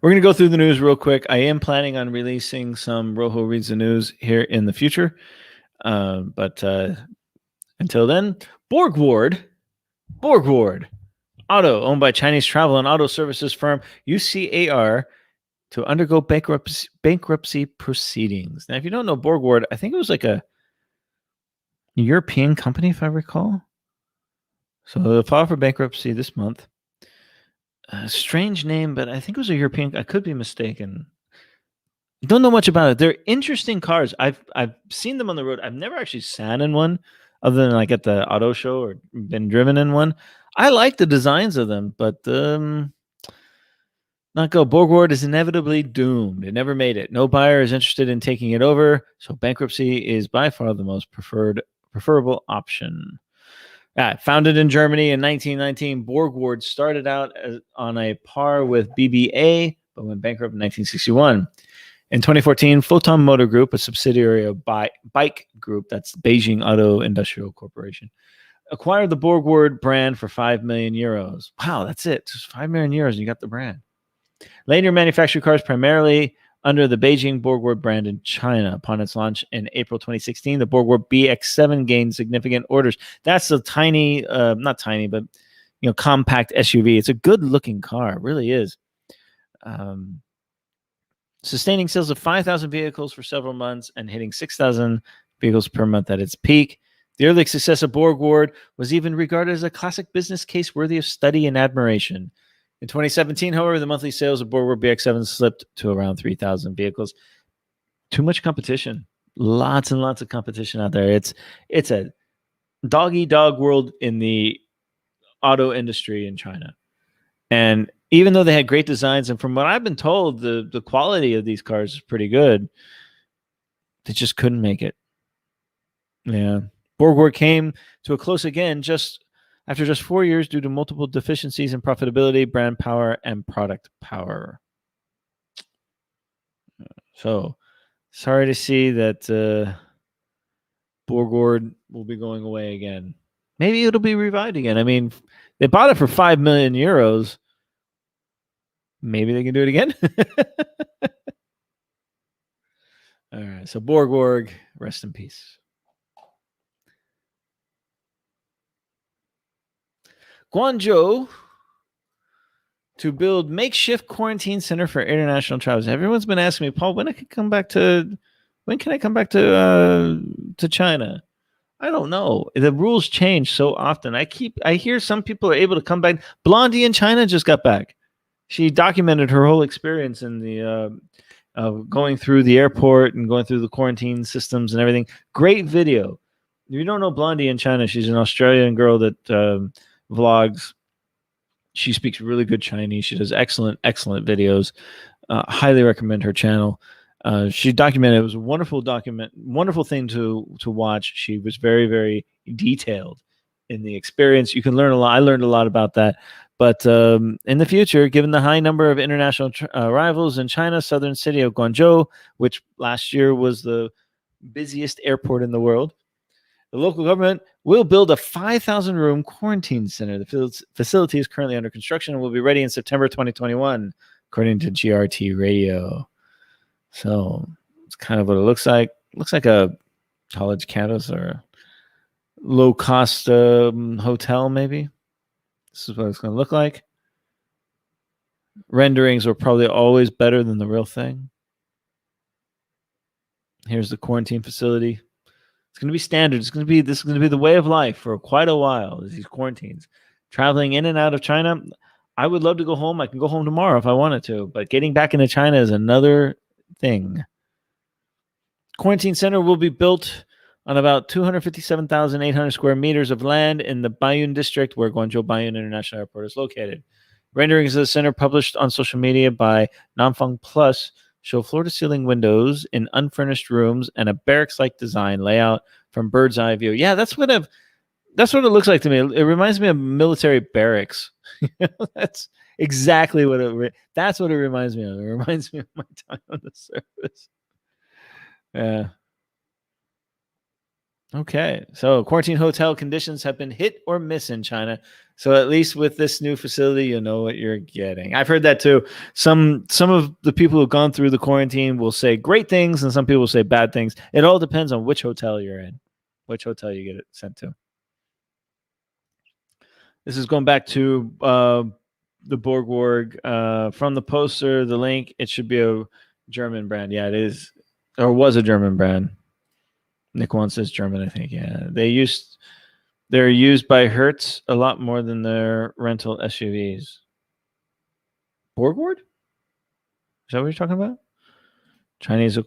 We're going to go through the news real quick. I am planning on releasing some Rojo Reads the News here in the future. But until then, Borg Ward, Auto, owned by Chinese travel and auto services firm UCAR, to undergo bankruptcy proceedings. Now, if you don't know Borgward, I think it was like a European company, if I recall. So they'll file for bankruptcy this month. Strange name, but I think it was a European. I could be mistaken. Don't know much about it. They're interesting cars. I've seen them on the road. I've never actually sat in one, other than like at the auto show or been driven in one. I like the designs of them, but not go. Borgward is inevitably doomed. It never made it. No buyer is interested in taking it over, so bankruptcy is by far the most preferable option. Founded in Germany in 1919, Borgward started out on a par with BBA, but went bankrupt in 1961. In 2014, Photon Motor Group, a subsidiary of Bike Group, that's Beijing Auto Industrial Corporation, acquired the Borgward brand for 5 million euros. Wow, that's it. Just 5 million euros and you got the brand. Later manufactured cars primarily under the Beijing Borgward brand in China. Upon its launch in April 2016, the Borgward BX7 gained significant orders. That's a tiny, not tiny, but compact SUV. It's a good-looking car. It really is. Sustaining sales of 5,000 vehicles for several months and hitting 6,000 vehicles per month at its peak. The early success of Borgward was even regarded as a classic business case worthy of study and admiration. In 2017, however, the monthly sales of Borgward BX7 slipped to around 3,000 vehicles. Too much competition. Lots and lots of competition out there. It's a dog-eat-dog world in the auto industry in China. And even though they had great designs, and from what I've been told, the quality of these cars is pretty good, they just couldn't make it. Yeah. Borgward came to a close again after just 4 years due to multiple deficiencies in profitability, brand power, and product power. So, sorry to see that Borgward will be going away again. Maybe it'll be revived again. I mean, they bought it for 5 million euros. Maybe they can do it again. All right. So Borgward, rest in peace. Guangzhou to build makeshift quarantine center for international travelers. Everyone's been asking me, Paul, when can I come back to China? I don't know. The rules change so often. I hear some people are able to come back. Blondie in China just got back. She documented her whole experience in the going through the airport and going through the quarantine systems and everything. Great video. If you don't know Blondie in China, she's an Australian girl that vlogs. She speaks really good Chinese. She does excellent videos. Highly recommend her channel. She documented. It was a wonderful thing to watch. She was very, very detailed in the experience. You can learn a lot. I learned a lot about that. But in the future, given the high number of international arrivals in China's southern city of Guangzhou, which last year was the busiest airport in the world, the local government will build a 5,000-room quarantine center. The facility is currently under construction and will be ready in September 2021, according to GRT Radio. So it's kind of what it looks like. Looks like a college campus or a low-cost hotel, maybe. This is what it's going to look like. Renderings are probably always better than the real thing. Here's the quarantine facility. It's going to be standard. This is going to be the way of life for quite a while. These quarantines, traveling in and out of China. I would love to go home. I can go home tomorrow if I wanted to, but getting back into China is another thing. Quarantine center will be built on about 257,800 square meters of land in the Baiyun district, where Guangzhou Baiyun International Airport is located. Renderings of the center published on social media by Nanfang Plus show floor-to-ceiling windows in unfurnished rooms and a barracks-like design layout from bird's eye view. Yeah, that's what it looks like to me. It reminds me of military barracks. That's exactly what that's what it reminds me of. It reminds me of my time on the service. Yeah. Okay, so quarantine hotel conditions have been hit or miss in China. So at least with this new facility, you know what you're getting. I've heard that too. Some of the people who've gone through the quarantine will say great things, and some people will say bad things. It all depends on which hotel you're in, which hotel you get it sent to. This is going back to the Borgwarg. From the poster, the link, it should be a German brand. Yeah, it is, or was a German brand. Nick One says German, I think. Yeah, they're used by Hertz a lot more than their rental SUVs. Borgward? Is that what you're talking about? Chinese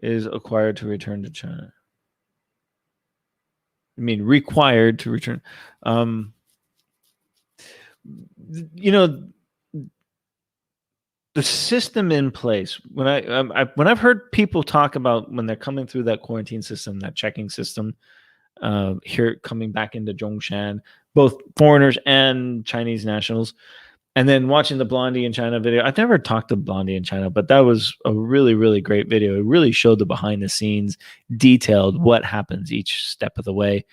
is acquired to return to China. I mean, required to return. You know, the system in place when when I've heard people talk about when they're coming through that quarantine system, that checking system, here coming back into Zhongshan, both foreigners and Chinese nationals, and then watching the Blondie in China video. I've never talked to Blondie in China, but that was a really, really great video. It really showed the behind the scenes, detailed what happens each step of the way.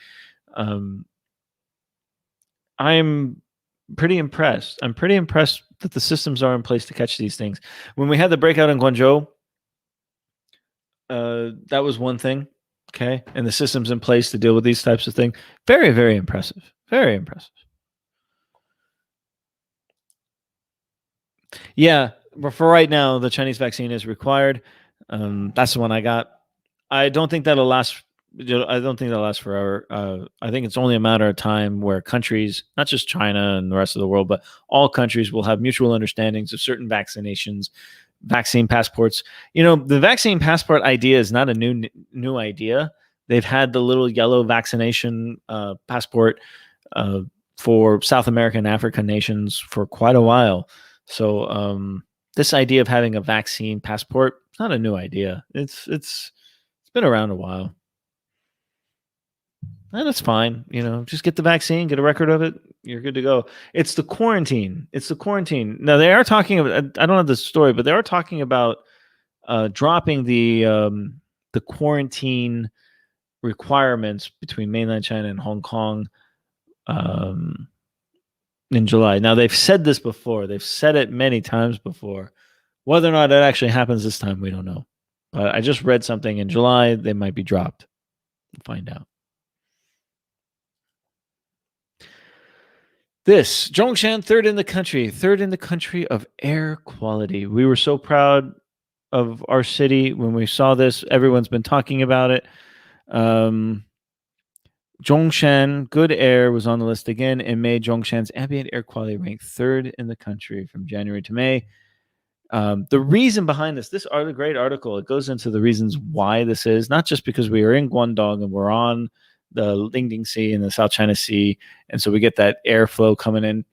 I'm pretty impressed. I'm pretty impressed that the systems are in place to catch these things. When we had the breakout in Guangzhou, that was one thing. Okay. And the systems in place to deal with these types of things. Very, very impressive. Very impressive. Yeah. But for right now, the Chinese vaccine is required. That's the one I got. I don't think that'll last. I don't think that'll last forever. I think it's only a matter of time where countries, not just China and the rest of the world, but all countries will have mutual understandings of certain vaccinations, vaccine passports. The vaccine passport idea is not a new idea. They've had the little yellow vaccination passport for South American and African nations for quite a while. So this idea of having a vaccine passport, it's not a new idea. It's been around a while. And that's fine. Just get the vaccine, get a record of it. You're good to go. It's the quarantine. Now they are talking about, I don't have the story, but they are talking about dropping the quarantine requirements between mainland China and Hong Kong in July. Now they've said this before. They've said it many times before. Whether or not it actually happens this time, we don't know. But I just read something in July. They might be dropped. We'll find out. This Zhongshan, third in the country of air quality. We were so proud of our city when we saw this. Everyone's been talking about it. Zhongshan, good air, was on the list again in May. Zhongshan's ambient air quality ranked third in the country from January to May. The reason behind this is a great article. It goes into the reasons why this is, not just because we are in Guangdong and we're on the Lingding Sea and the South China Sea, and so we get that airflow coming in.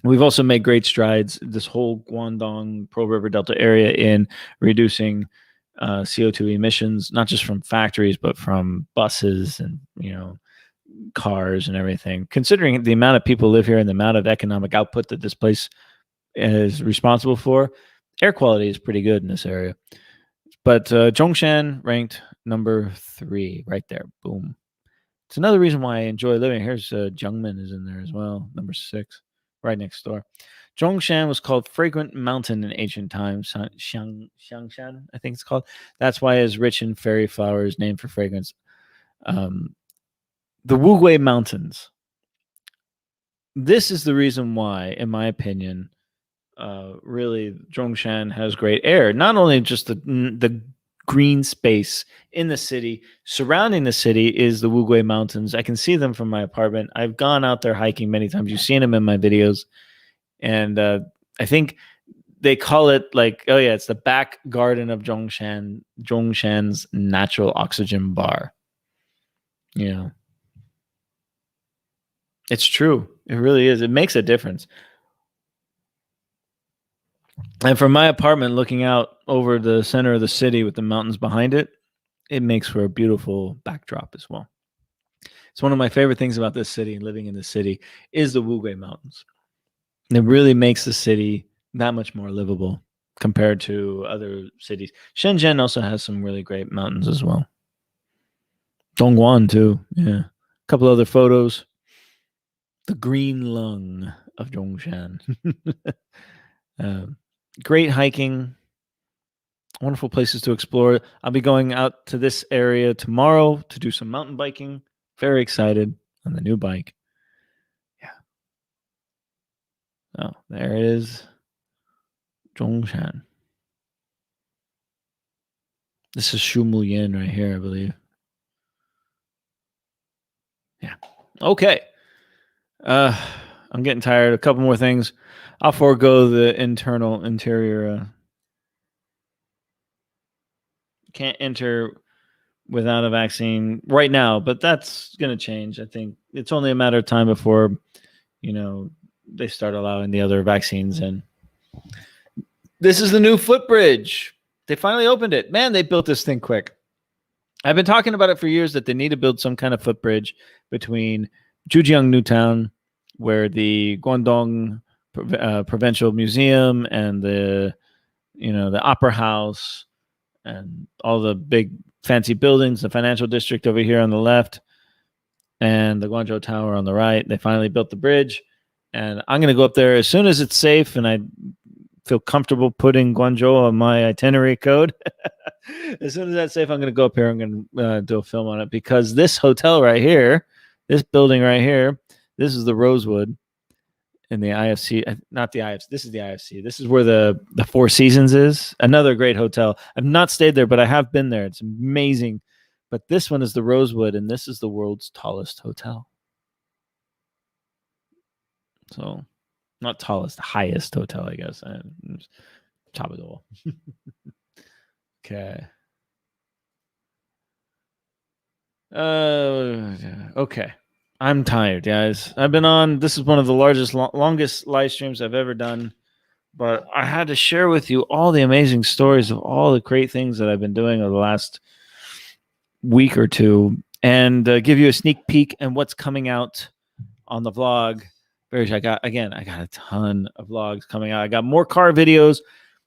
We've also made great strides, this whole Guangdong Pearl River Delta area, in reducing CO2 emissions, not just from factories, but from buses and cars and everything. Considering the amount of people live here and the amount of economic output that this place is responsible for, air quality is pretty good in this area. But Zhongshan ranked number 3 right there. Boom. It's another reason why I enjoy living. Here's Jiangmen is in there as well, number 6, right next door. Zhongshan was called Fragrant Mountain in ancient times. Xiangshan, I think it's called. That's why it's rich in fairy flowers, named for fragrance. The Wugui Mountains. This is the reason why, in my opinion, really Zhongshan has great air. Not only just the green space in the city, surrounding the city is the Wugui Mountains. I can see them from my apartment. I've gone out there hiking many times. You've seen them in my videos. And I think they call it it's the back garden of Zhongshan's natural oxygen bar. It's true. It really is. It makes a difference. And from my apartment, looking out over the center of the city with the mountains behind it, it makes for a beautiful backdrop as well. It's one of my favorite things about this city, living in this city, is the Wugui Mountains. It really makes the city that much more livable compared to other cities. Shenzhen also has some really great mountains as well. Dongguan too. Yeah. A couple other photos. The green lung of Zhongshan. Great hiking. Wonderful places to explore. I'll be going out to this area tomorrow to do some mountain biking. Very excited on the new bike. Yeah. Oh, there it is. Zhongshan. This is Shumuyan right here, I believe. Yeah. Okay. I'm getting tired. A couple more things. I'll forego the interior. Can't enter without a vaccine right now, but that's going to change. I think it's only a matter of time before, they start allowing the other vaccines in. This is the new footbridge. They finally opened it. Man, they built this thing quick. I've been talking about it for years that they need to build some kind of footbridge between Zhejiang Newtown, where the Guangdong Provincial Museum and the Opera House and all the big fancy buildings, the financial district over here on the left, and the Guangzhou Tower on the right. They finally built the bridge, and I'm going to go up there as soon as it's safe and I feel comfortable putting Guangzhou on my itinerary code. As soon as that's safe, I'm going to go up here. I'm going to do a film on it because this hotel right here, this building right here, this is the Rosewood in the IFC. Not the IFC. This is the IFC. This is where the Four Seasons is. Another great hotel. I've not stayed there, but I have been there. It's amazing. But this one is the Rosewood, and this is the world's tallest hotel. So, not tallest, highest hotel, I guess. Top of the wall. Okay. Okay. I'm tired, guys. I've been on. This is one of the longest live streams I've ever done. But I had to share with you all the amazing stories of all the great things that I've been doing over the last week or two, and give you a sneak peek and what's coming out on the vlog. I got a ton of vlogs coming out. I got more car videos.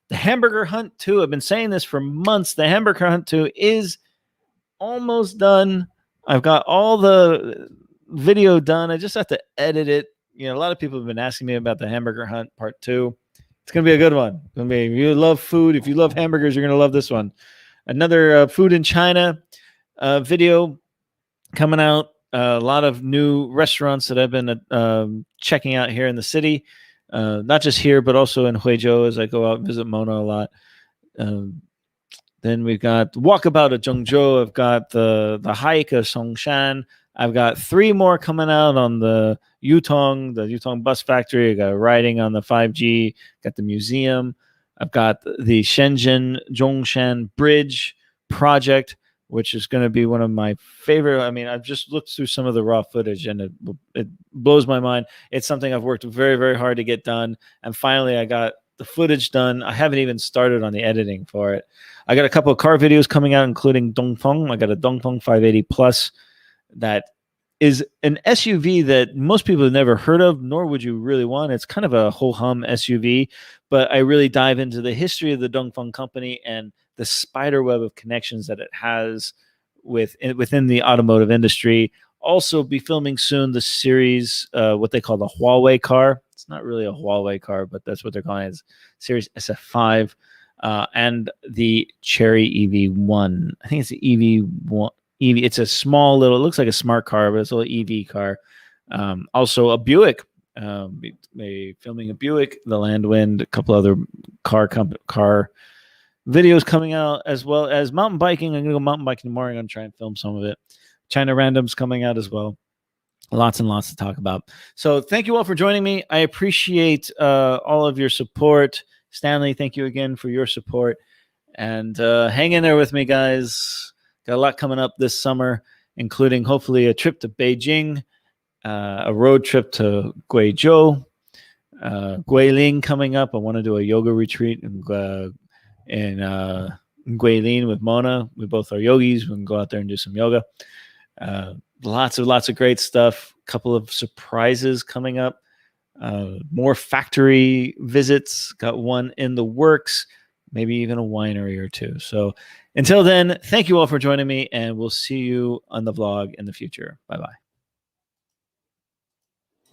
The hamburger hunt 2. I've been saying this for months. The hamburger hunt 2 is almost done. I've got all the video done. I just have to edit it. A lot of people have been asking me about the hamburger hunt part 2. It's going to be a good one. If you love food, if you love hamburgers, you're going to love this one. Another food in China video coming out. A lot of new restaurants that I've been checking out here in the city. Not just here, but also in Huizhou as I go out and visit Mona a lot. Then we've got Walkabout at Zhengzhou. I've got the hike of Songshan. I've got 3 more coming out on the Yutong bus factory. I got riding on the 5G. Got the museum. I've got the Shenzhen Zhongshan bridge project, which is going to be one of my favorite. I mean, I've just looked through some of the raw footage and it blows my mind. It's something I've worked very, very hard to get done. And finally, I got the footage done. I haven't even started on the editing for it. I got a couple of car videos coming out, including Dongfeng. I got a Dongfeng 580 Plus that is an SUV that most people have never heard of, nor would you really want. It's kind of a ho-hum SUV, but I really dive into the history of the Dongfeng company and the spider web of connections that it has within the automotive industry. Also be filming soon the series, what they call the Huawei car. It's not really a Huawei car, but that's what they're calling it. It's Series SF5 and the Cherry EV1. I think it's the EV1. It's a small little, it looks like a smart car, but it's a little EV car. Also a Buick, filming a Buick, the Landwind, a couple other car videos coming out, as well as mountain biking. I'm going to go mountain biking tomorrow. I'm going to try and film some of it. China Randoms coming out as well. Lots and lots to talk about. So thank you all for joining me. I appreciate all of your support. Stanley, thank you again for your support. And hang in there with me, guys. Got a lot coming up this summer, including hopefully a trip to Beijing, a road trip to Guizhou, Guilin coming up. I want to do a yoga retreat in Guilin with Mona. We both are yogis. We can go out there and do some yoga. Lots of great stuff. A couple of surprises coming up. More factory visits. Got one in the works. Maybe even a winery or 2. So until then, thank you all for joining me, and we'll see you on the vlog in the future. Bye-bye.